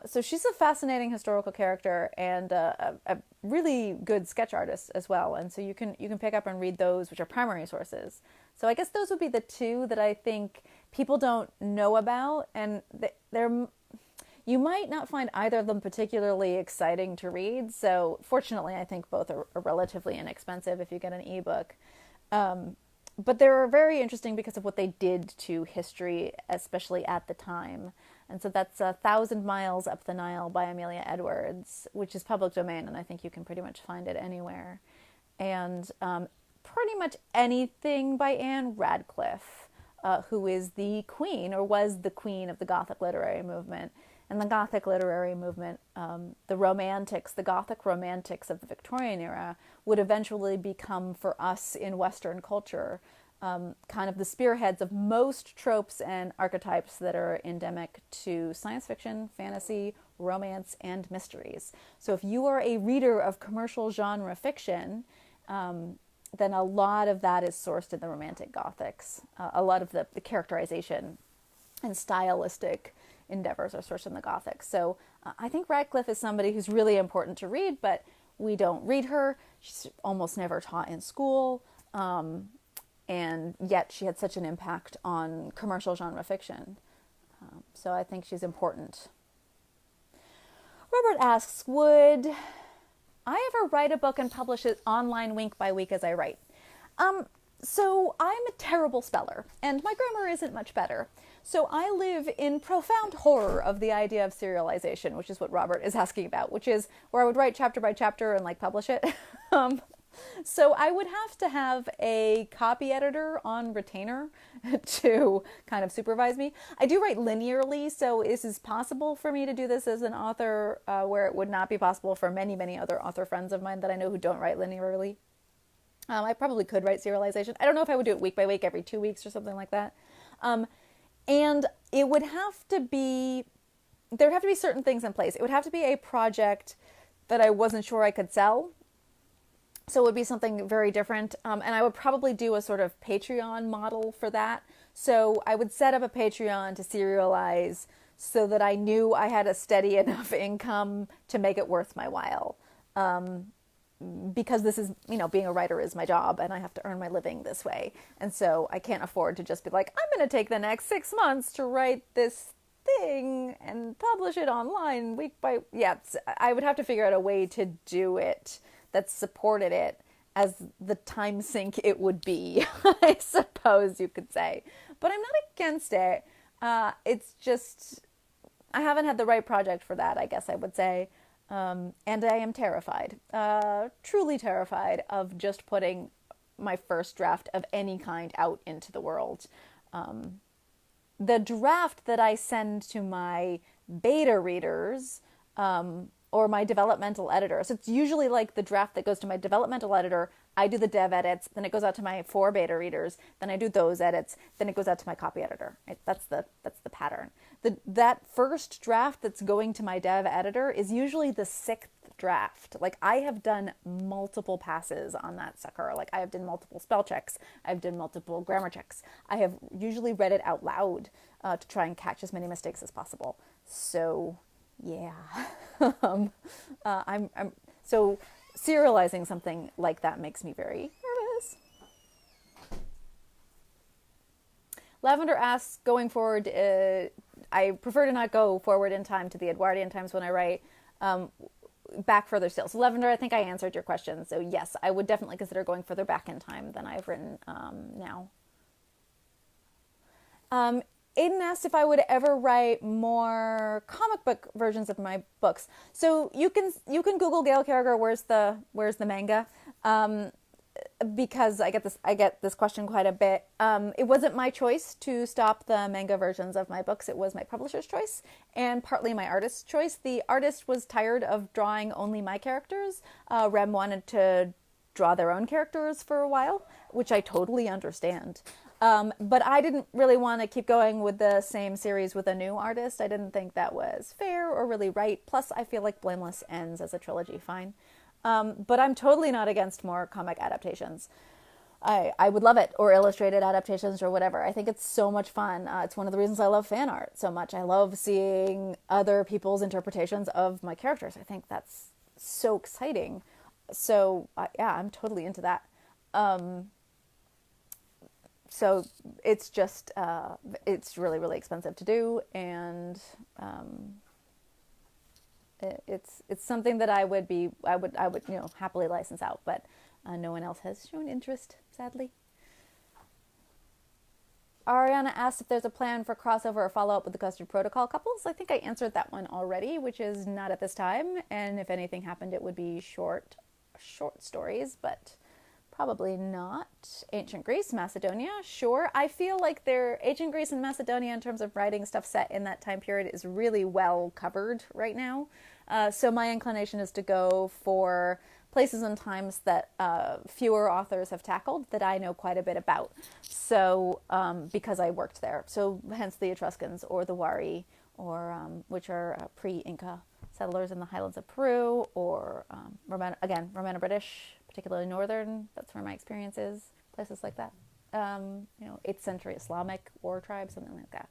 So she's a fascinating historical character and a really good sketch artist as well. And so you can pick up and read those, which are primary sources. So I guess those would be the two that I think people don't know about, and you might not find either of them particularly exciting to read. So fortunately, I think both are relatively inexpensive if you get an ebook. But they're very interesting because of what they did to history, especially at the time. And so that's 1,000 Miles Up the Nile by Amelia Edwards, which is public domain, and I think you can pretty much find it anywhere. And pretty much anything by Anne Radcliffe, who is the queen, or was the queen of the Gothic literary movement. And the Gothic literary movement, the Gothic romantics of the Victorian era would eventually become, for us in Western culture, kind of the spearheads of most tropes and archetypes that are endemic to science fiction, fantasy, romance, and mysteries. So if you are a reader of commercial genre fiction, then a lot of that is sourced in the Romantic Gothics. A lot of the characterization and stylistic endeavors are sourced in the Gothics. So I think Radcliffe is somebody who's really important to read, but we don't read her. She's almost never taught in school. And yet she had such an impact on commercial genre fiction. So I think she's important. Robert asks, would I ever write a book and publish it online week by week as I write? So I'm a terrible speller, and my grammar isn't much better. So I live in profound horror of the idea of serialization, which is what Robert is asking about, which is where I would write chapter by chapter and publish it. So I would have to have a copy editor on retainer to kind of supervise me. I do write linearly, so this is possible for me to do this as an author, where it would not be possible for many, many other author friends of mine that I know who don't write linearly. I probably could write serialization. I don't know if I would do it week by week, every 2 weeks or something like that. And it would have to be, there would have to be certain things in place. It would have to be a project that I wasn't sure I could sell. So it would be something very different. And I would probably do a sort of Patreon model for that. So I would set up a Patreon to serialize so that I knew I had a steady enough income to make it worth my while. Because this is, being a writer is my job and I have to earn my living this way. And so I can't afford to just be like, I'm going to take the next 6 months to write this thing and publish it online week by, I would have to figure out a way to do it that supported it as the time sink it would be, I suppose you could say. But I'm not against it. It's just, I haven't had the right project for that, I guess I would say. And I am terrified, truly terrified of just putting my first draft of any kind out into the world. The draft that I send to my beta readers, or my developmental editor. So it's usually like the draft that goes to my developmental editor. I do the dev edits, then it goes out to my 4 beta readers, then I do those edits, then it goes out to my copy editor. Right? That's the pattern. That first draft that's going to my dev editor is usually the 6th draft. Like, I have done multiple passes on that sucker. Like, I have done multiple spell checks. I've done multiple grammar checks. I have usually read it out loud to try and catch as many mistakes as possible. So, yeah. I'm so serializing something like that makes me very nervous. Lavender asks, going forward, I prefer to not go forward in time to the Edwardian times when I write, back further still. So Lavender, I think I answered your question. So yes, I would definitely consider going further back in time than I've written now. Aiden asked if I would ever write more comic book versions of my books. So you can Google Gail Carriger, where's the manga? Because I get this question quite a bit. It wasn't my choice to stop the manga versions of my books. It was my publisher's choice and partly my artist's choice. The artist was tired of drawing only my characters. Rem wanted to draw their own characters for a while, which I totally understand. But I didn't really want to keep going with the same series with a new artist. I didn't think that was fair or really right. Plus, I feel like Blameless ends as a trilogy fine. But I'm totally not against more comic adaptations. I would love it, or illustrated adaptations or whatever. I think it's so much fun. It's one of the reasons I love fan art so much. I love seeing other people's interpretations of my characters. I think that's so exciting. So, I'm totally into that. So it's just, it's really, really expensive to do, and it's something that I would happily license out, but no one else has shown interest, sadly. Ariana asked if there's a plan for crossover or follow-up with the Custard Protocol couples. I think I answered that one already, which is not at this time, and if anything happened, it would be short stories, but probably not. Ancient Greece, Macedonia, sure. I feel like Ancient Greece and Macedonia, in terms of writing stuff set in that time period, is really well covered right now. So my inclination is to go for places and times that fewer authors have tackled that I know quite a bit about. So because I worked there. So hence the Etruscans or the Wari, or which are pre-Inca settlers in the highlands of Peru, or Romano-British, particularly northern. That's where my experience is. Places like that. 8th century Islamic war tribe, something like that.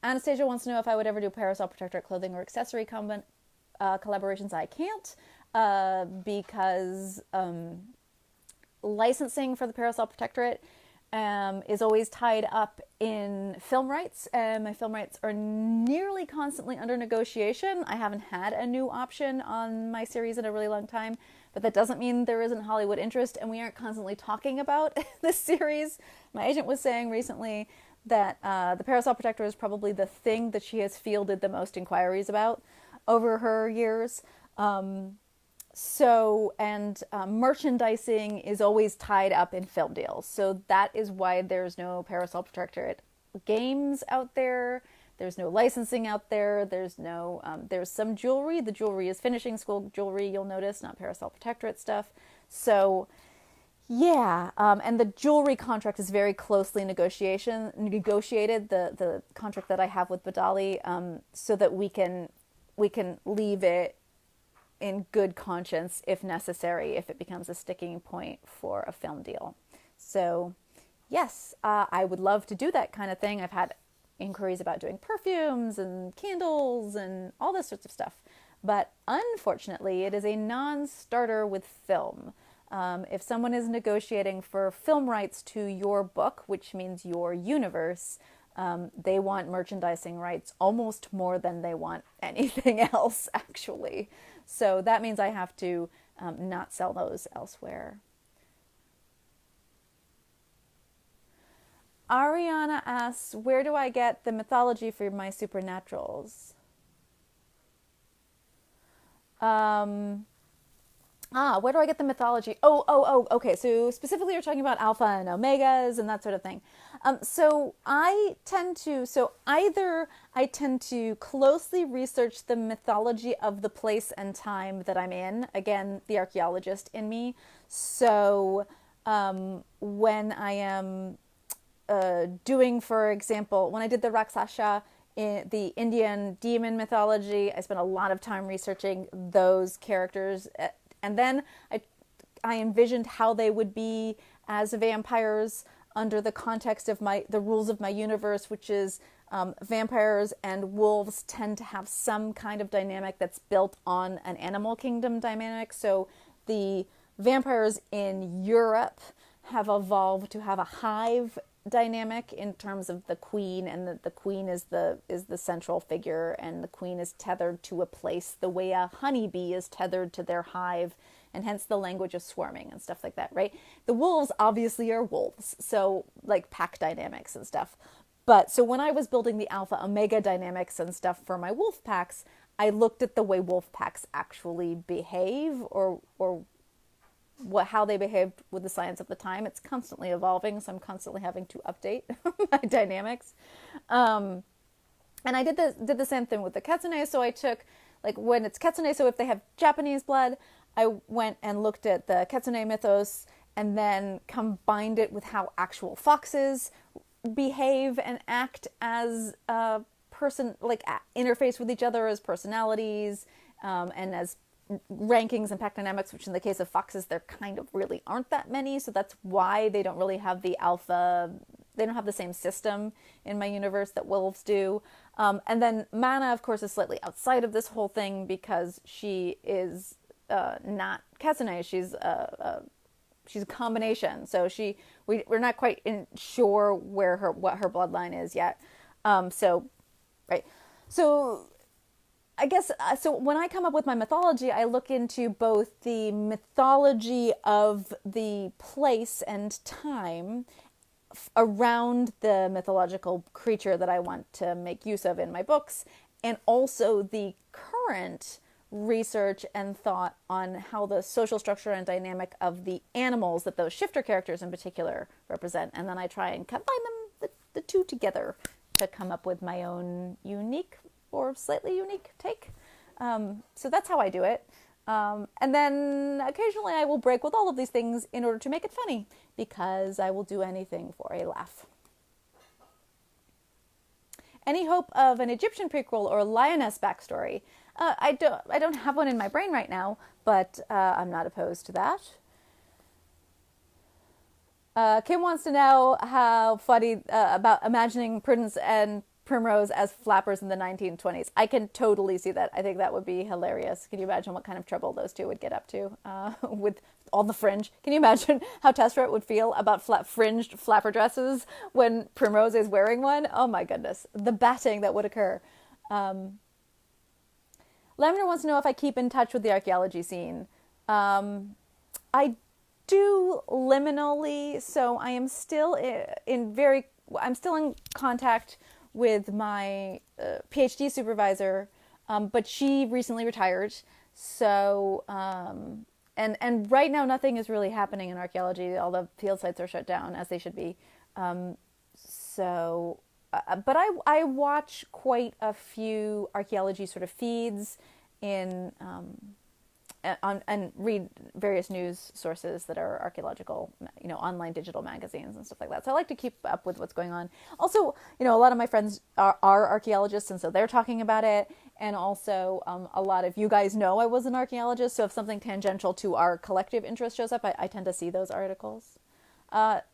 Anastasia wants to know if I would ever do Parasol Protectorate clothing or accessory collaborations. I can't, because licensing for the Parasol Protectorate is always tied up in film rights, and my film rights are nearly constantly under negotiation. I haven't had a new option on my series in a really long time, but that doesn't mean there isn't Hollywood interest, and we aren't constantly talking about this series. My agent was saying recently that the Parasol Protector is probably the thing that she has fielded the most inquiries about over her years. Merchandising is always tied up in film deals. So that is why there's no Parasol Protectorate games out there. There's no licensing out there. There's some jewelry. The jewelry is finishing school jewelry, you'll notice, not Parasol Protectorate stuff. So yeah, and the jewelry contract is very closely negotiated, the contract that I have with Badali, so that we can leave it in good conscience if necessary, if it becomes a sticking point for a film deal. So yes, I would love to do that kind of thing. I've had inquiries about doing perfumes and candles and all this sorts of stuff. But unfortunately, it is a non-starter with film. If someone is negotiating for film rights to your book, which means your universe, they want merchandising rights almost more than they want anything else, actually. So that means I have to not sell those elsewhere. Ariana asks, where do I get the mythology for my supernaturals? Where do I get the mythology? Okay. So specifically you're talking about alpha and omegas and that sort of thing. So I tend to closely research the mythology of the place and time that I'm in. Again, the archaeologist in me. So when I am doing, for example, when I did the Rakshasa in the Indian demon mythology, I spent a lot of time researching those characters, and then I envisioned how they would be as vampires under the context of the rules of my universe, which is vampires and wolves tend to have some kind of dynamic that's built on an animal kingdom dynamic. So the vampires in Europe have evolved to have a hive dynamic in terms of the queen, and the queen is the central figure, and the queen is tethered to a place the way a honeybee is tethered to their hive, and hence the language of swarming and stuff like that, right? The wolves obviously are wolves, so like pack dynamics and stuff. But so when I was building the alpha omega dynamics and stuff for my wolf packs, I looked at the way wolf packs actually behave, or how they behaved with the science of the time. It's constantly evolving, so I'm constantly having to update my dynamics. And I did the same thing with the Kitsune. So I took, like, when it's Kitsune, so if they have Japanese blood, I went and looked at the Kitsune mythos and then combined it with how actual foxes behave and act as a person, like interface with each other as personalities, and as rankings and pack dynamics, which in the case of foxes, there kind of really aren't that many. So that's why they don't really have the alpha, they don't have the same system in my universe that wolves do. And then Mana, of course, is slightly outside of this whole thing because she is not Kitsune. She's a combination. So we're not quite sure what her bloodline is yet. Right. So I guess, so when I come up with my mythology, I look into both the mythology of the place and time around the mythological creature that I want to make use of in my books, and also the current research and thought on how the social structure and dynamic of the animals that those shifter characters in particular represent. And then I try and combine the two together to come up with my own unique or slightly unique take. So that's how I do it. And then occasionally I will break with all of these things in order to make it funny, because I will do anything for a laugh. Any hope of an Egyptian prequel or lioness backstory? I don't have one in my brain right now, but I'm not opposed to that. Kim wants to know how funny about imagining Prudence and Primrose as flappers in the 1920s. I can totally see that. I think that would be hilarious. Can you imagine what kind of trouble those two would get up to with all the fringe? Can you imagine how Tessera would feel about fringed flapper dresses when Primrose is wearing one? Oh my goodness. The batting that would occur. Lavender wants to know if I keep in touch with the archaeology scene. I do liminally, so I am still I'm still in contact with my PhD supervisor, but she recently retired. So, and right now nothing is really happening in archaeology. All the field sites are shut down, as they should be. But I watch quite a few archaeology sort of feeds in and read various news sources that are archaeological, online digital magazines and stuff like that. So I like to keep up with what's going on. Also, a lot of my friends are archaeologists, and so they're talking about it. And also, a lot of you guys know I was an archaeologist, so if something tangential to our collective interest shows up, I tend to see those articles.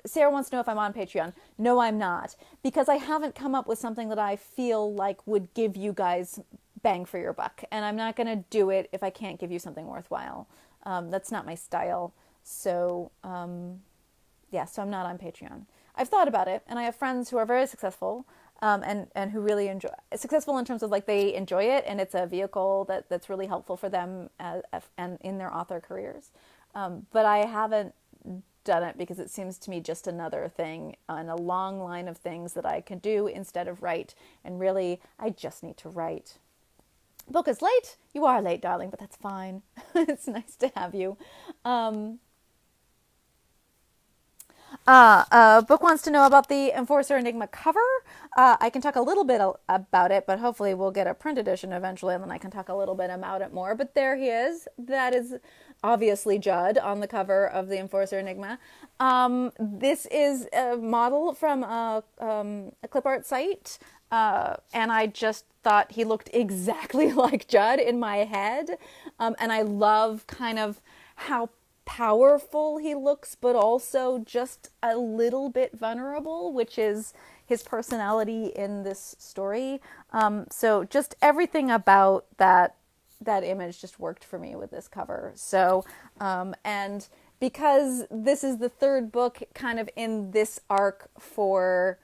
Sarah wants to know if I'm on Patreon. No, I'm not, because I haven't come up with something that I feel like would give you guys bang for your buck, and I'm not going to do it if I can't give you something worthwhile. That's not my style. So, so I'm not on Patreon. I've thought about it, and I have friends who are very successful, and who really enjoy successful in terms of like they enjoy it, and it's a vehicle that's really helpful for them and in their author careers. But I haven't done it because it seems to me just another thing on a long line of things that I can do instead of write. And really, I just need to write. Book is late. You are late, darling, but that's fine. It's nice to have you. Book wants to know about the Enforcer Enigma cover. I can talk a little bit about it, but hopefully we'll get a print edition eventually, and then I can talk a little bit about it more. But there he is. That is obviously Judd on the cover of the Enforcer Enigma. This is a model from a clip art site, and I just thought he looked exactly like Judd in my head. And I love kind of how powerful he looks, but also just a little bit vulnerable, which is his personality in this story. So just everything about that image just worked for me with this cover. So, and because this is the third book kind of in this arc for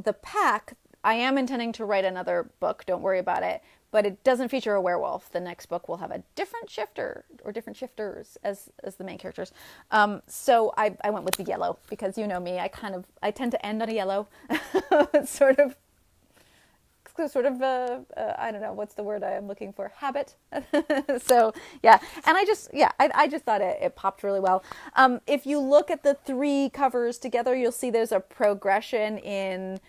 the pack, I am intending to write another book, don't worry about it, but it doesn't feature a werewolf. The next book will have a different shifter or different shifters as the main characters. So I went with the yellow because you know me, I tend to end on a yellow. sort of I don't know, what's the word I am looking for? Habit. So yeah. And I just thought it popped really well. If you look at the three covers together, you'll see there's a progression in,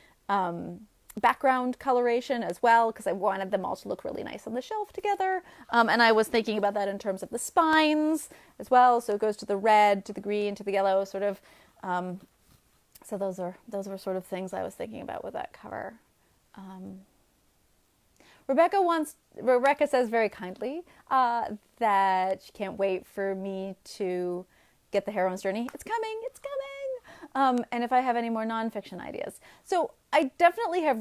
background coloration as well, because I wanted them all to look really nice on the shelf together. And I was thinking about that in terms of the spines as well. So it goes to the red, to the green, to the yellow, sort of. So those were sort of things I was thinking about with that cover. Rebecca says very kindly that she can't wait for me to get the Heroine's Journey. It's coming. And if I have any more nonfiction ideas. So I definitely have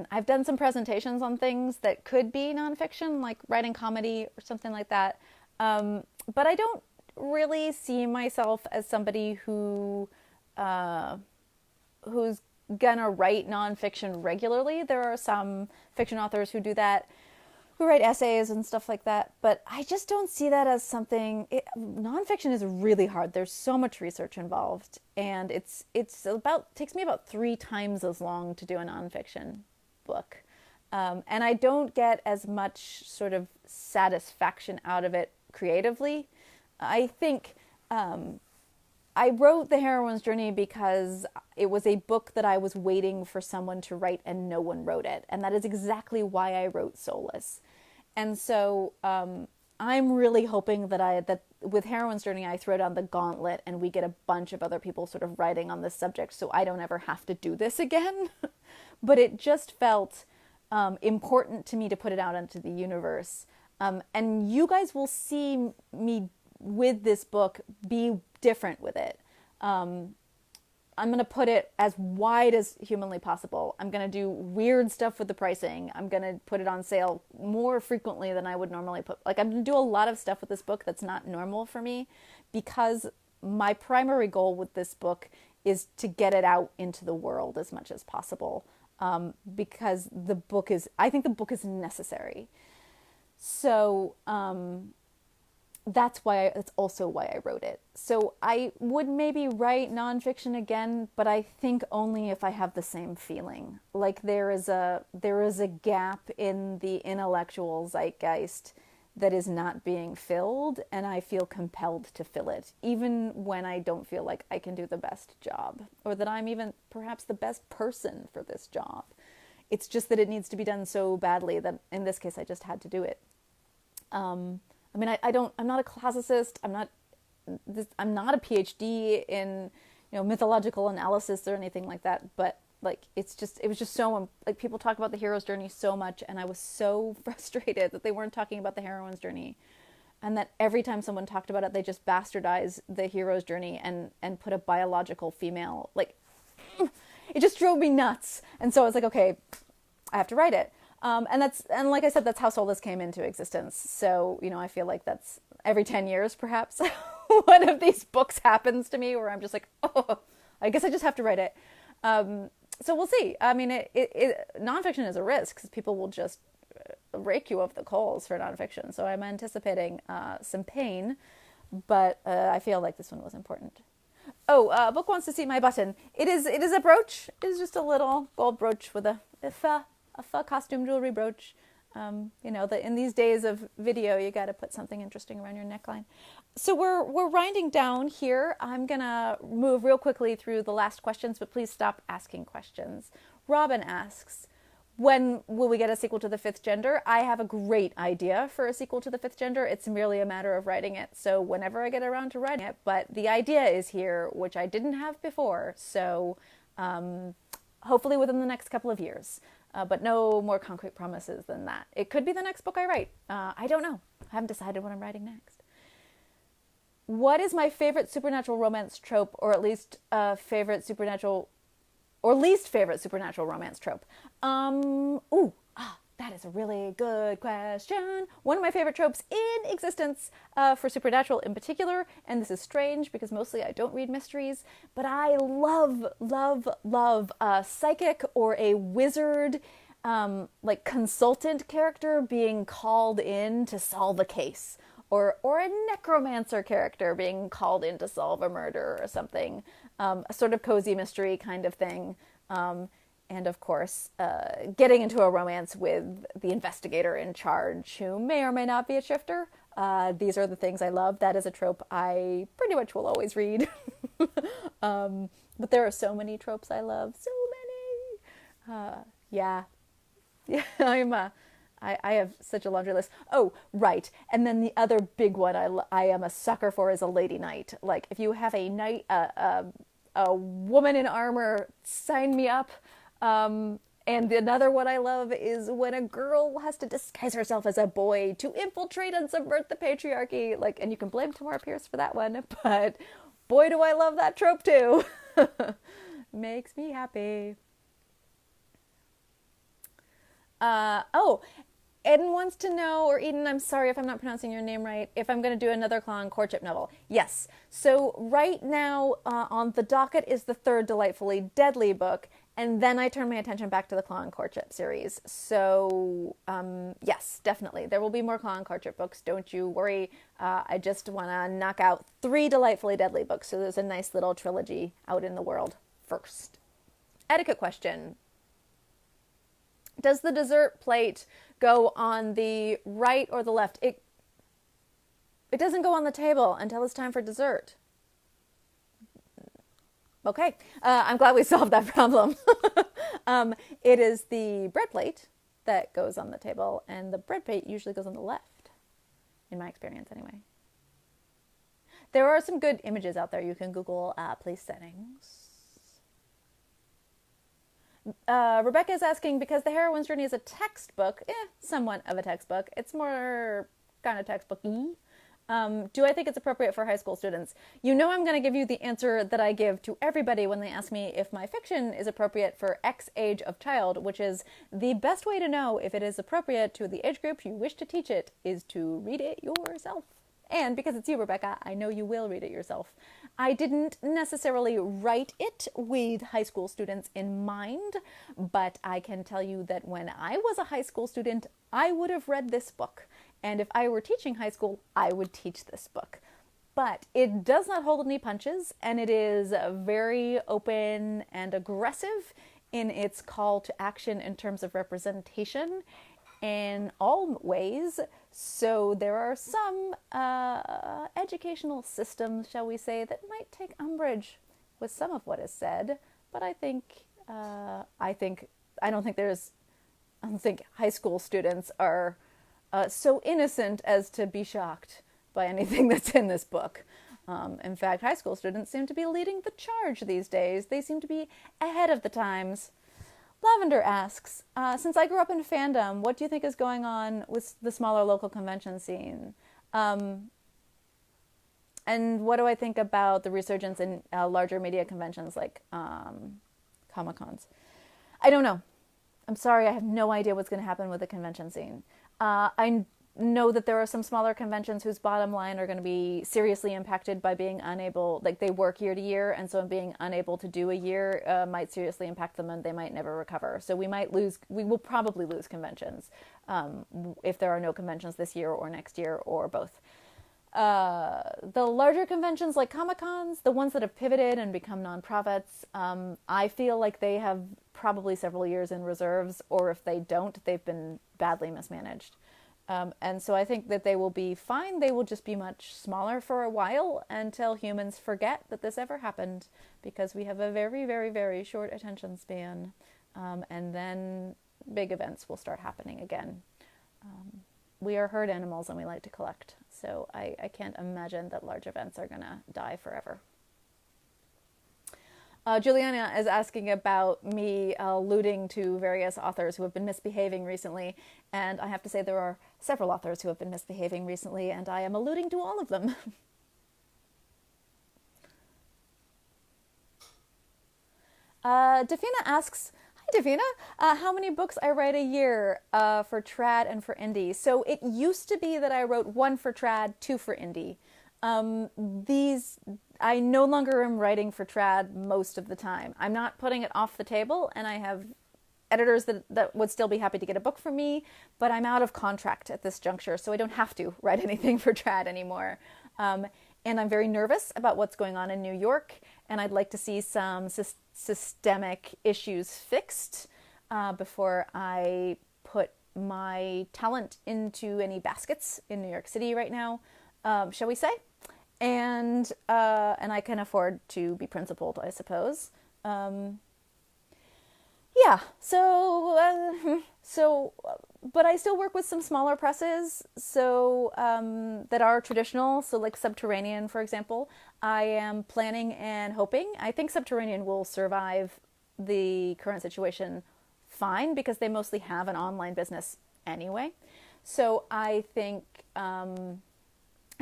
I've done some presentations on things that could be nonfiction, like writing comedy or something like that. But I don't really see myself as somebody who's gonna write nonfiction regularly. There are some fiction authors who do that, who write essays and stuff like that, but I just don't see that as something. Nonfiction is really hard. There's so much research involved, and it takes me about 3 times as long to do a nonfiction book, and I don't get as much sort of satisfaction out of it creatively. I think I wrote The Heroine's Journey because it was a book that I was waiting for someone to write and no one wrote it. And that is exactly why I wrote Soulless. And so I'm really hoping that with Heroine's Journey, I throw down the gauntlet and we get a bunch of other people sort of writing on this subject so I don't ever have to do this again. But it just felt important to me to put it out into the universe. And you guys will see me with this book be different with it. I'm going to put it as wide as humanly possible. I'm going to do weird stuff with the pricing. I'm going to put it on sale more frequently than I would normally I'm going to do a lot of stuff with this book that's not normal for me, because my primary goal with this book is to get it out into the world as much as possible. Because I think the book is necessary. So, that's also why I wrote it. So I would maybe write nonfiction again, but I think only if I have the same feeling. Like there is a gap in the intellectual zeitgeist that is not being filled, and I feel compelled to fill it, even when I don't feel like I can do the best job, or that I'm even perhaps the best person for this job. It's just that it needs to be done so badly that in this case I just had to do it. I mean, I'm not a classicist. I'm not a PhD in, mythological analysis or anything like that. But like, it was just so, like, people talk about the hero's journey so much, and I was so frustrated that they weren't talking about the heroine's journey. And that every time someone talked about it, they just bastardized the hero's journey and put a biological female, like, it just drove me nuts. And so I was like, okay, I have to write it. And like I said, that's how Soulless came into existence. So, I feel like that's every 10 years, perhaps, one of these books happens to me where I'm just like, oh, I guess I just have to write it. So we'll see. I mean, nonfiction is a risk because people will just rake you over the coals for nonfiction. So I'm anticipating some pain, but I feel like this one was important. Oh, book wants to see my button. It is a brooch. It is just a little gold brooch with a fur costume jewelry brooch. In these days of video, you got to put something interesting around your neckline. So we're winding down here. I'm gonna move real quickly through the last questions, but please stop asking questions. Robin asks, when will we get a sequel to The Fifth Gender? I have a great idea for a sequel to The Fifth Gender. It's merely a matter of writing it. So whenever I get around to writing it, but the idea is here, which I didn't have before. So hopefully within the next couple of years. But no more concrete promises than that. It could be the next book I write. I don't know. I haven't decided what I'm writing next. What is my favorite supernatural romance trope, or at least favorite supernatural, or least favorite supernatural romance trope? That is a really good question. One of my favorite tropes in existence for supernatural in particular, and this is strange because mostly I don't read mysteries, but I love, love, love a psychic or a wizard, like consultant character being called in to solve a case, or a necromancer character being called in to solve a murder or something, a sort of cozy mystery kind of thing. And of course, getting into a romance with the investigator in charge, who may or may not be a shifter. These are the things I love. That is a trope I pretty much will always read. But there are so many tropes I love. So many. Yeah, I have such a laundry list. Oh, right. And then the other big one I am a sucker for is a lady knight. Like, if you have a knight, a woman in armor, sign me up. And another one I love is when a girl has to disguise herself as a boy to infiltrate and subvert the patriarchy. Like, and you can blame Tamora Pierce for that one, but boy, do I love that trope too. Makes me happy. Eden wants to know, or Eden, I'm sorry if I'm not pronouncing your name right, if I'm going to do another Claw and Courtship novel. Yes. So right now on the docket is the third Delightfully Deadly book, and then I turn my attention back to the Claw and Courtship series. So yes, definitely. There will be more Claw and Courtship books. Don't you worry. I just want to knock out 3 Delightfully Deadly books, so there's a nice little trilogy out in the world first. Etiquette question. Does the dessert plate go on the right or the left? It doesn't go on the table until it's time for dessert. Okay, I'm glad we solved that problem. It is the bread plate that goes on the table, and the bread plate usually goes on the left, in my experience anyway. There are some good images out there. You can Google place settings. Rebecca is asking, because The Heroine's Journey is a textbook, somewhat of a textbook, it's more kind of textbook-y. Do I think it's appropriate for high school students? You know I'm going to give you the answer that I give to everybody when they ask me if my fiction is appropriate for X age of child, which is the best way to know if it is appropriate to the age group you wish to teach it is to read it yourself. And because it's you, Rebecca, I know you will read it yourself. I didn't necessarily write it with high school students in mind, but I can tell you that when I was a high school student, I would have read this book. And if I were teaching high school, I would teach this book. But it does not hold any punches, and it is very open and aggressive in its call to action in terms of representation in all ways. So there are some educational systems, shall we say, that might take umbrage with some of what is said. But I don't think high school students are so innocent as to be shocked by anything that's in this book. In fact, high school students seem to be leading the charge these days. They seem to be ahead of the times. Lavender asks, since I grew up in fandom, what do you think is going on with the smaller local convention scene? And what do I think about the resurgence in larger media conventions like Comic-Cons? I don't know. I'm sorry, I have no idea what's going to happen with the convention scene. I know that there are some smaller conventions whose bottom line are going to be seriously impacted by being unable, like they work year to year, and so being unable to do a year might seriously impact them and they might never recover. So we will probably lose conventions if there are no conventions this year or next year or both. The larger conventions like Comic-Cons, the ones that have pivoted and become nonprofits, I feel like they have probably several years in reserves, or if they don't, they've been badly mismanaged. And so I think that they will be fine. They will just be much smaller for a while until humans forget that this ever happened, because we have a very, very, very short attention span. And then big events will start happening again. We are herd animals and we like to collect. So I can't imagine that large events are going to die forever. Juliana is asking about me alluding to various authors who have been misbehaving recently, and I have to say there are several authors who have been misbehaving recently, and I am alluding to all of them. Davina asks, hi Davina, how many books I write a year for trad and for indie? So it used to be that I wrote 1 for trad, 2 for indie. I no longer am writing for trad most of the time. I'm not putting it off the table, and I have editors that would still be happy to get a book from me, but I'm out of contract at this juncture, so I don't have to write anything for trad anymore. And I'm very nervous about what's going on in New York, and I'd like to see some systemic issues fixed before I put my talent into any baskets in New York City right now, shall we say? And I can afford to be principled, I suppose. Yeah. But I still work with some smaller presses, that are traditional. So like Subterranean, for example, I am planning and hoping. I think Subterranean will survive the current situation fine because they mostly have an online business anyway. So I think I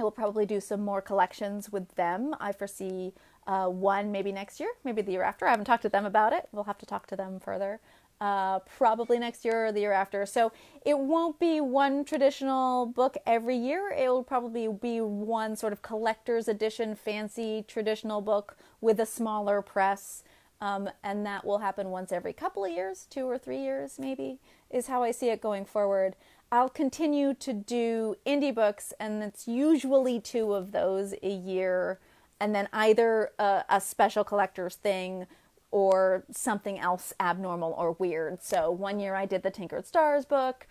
will probably do some more collections with them. I foresee one maybe next year, maybe the year after. I haven't talked to them about it. We'll have to talk to them further. Probably next year or the year after. So it won't be one traditional book every year. It will probably be one sort of collector's edition, fancy traditional book with a smaller press. And that will happen once every couple of years, 2 or 3 years maybe, is how I see it going forward. I'll continue to do indie books, and it's usually 2 of those a year, and then either a special collector's thing or something else abnormal or weird. So one year I did the Tinkered Stars book.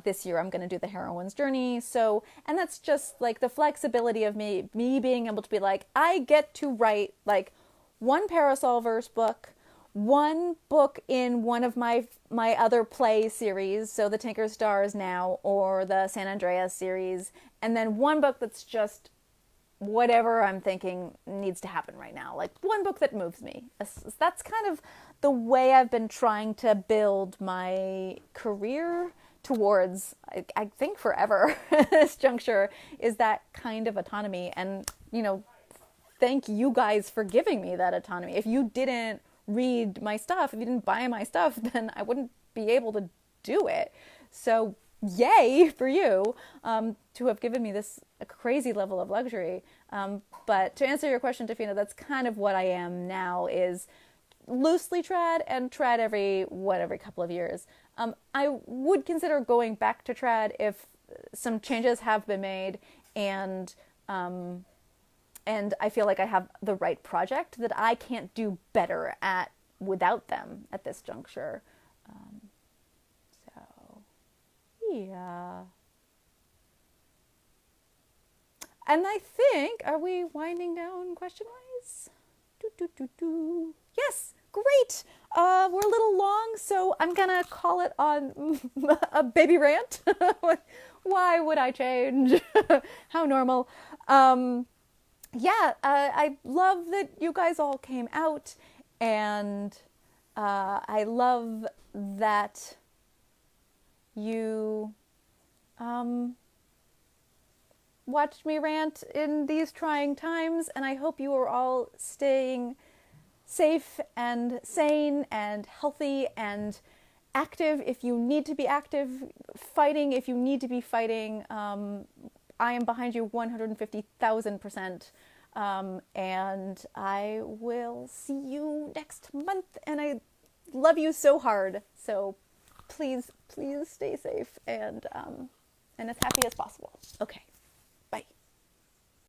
This year I'm going to do the Heroine's Journey. So, and that's just like the flexibility of me being able to be like, I get to write like one Parasolverse book, one book in one of my other play series, so the Tinker Stars now, or the San Andreas series, and then one book that's just whatever I'm thinking needs to happen right now, like one book that moves me. That's kind of the way I've been trying to build my career towards, I think forever at this juncture, is that kind of autonomy. And, thank you guys for giving me that autonomy. If you didn't read my stuff, if you didn't buy my stuff, then I wouldn't be able to do it. So yay for you to have given me this a crazy level of luxury. But to answer your question, Tafina, that's kind of what I am now, is loosely trad and trad every couple of years. I would consider going back to trad if some changes have been made and I feel like I have the right project that I can't do better at without them at this juncture. Yeah. And I think, are we winding down question-wise? Yes, great. We're a little long, so I'm gonna call it on a baby rant. Why would I change? How normal. I love that you guys all came out, and I love that you watched me rant in these trying times, and I hope you are all staying safe and sane and healthy and active if you need to be active, fighting if you need to be fighting. I am behind you 150,000%. And I will see you next month. And I love you so hard. So please, please stay safe and as happy as possible. Okay.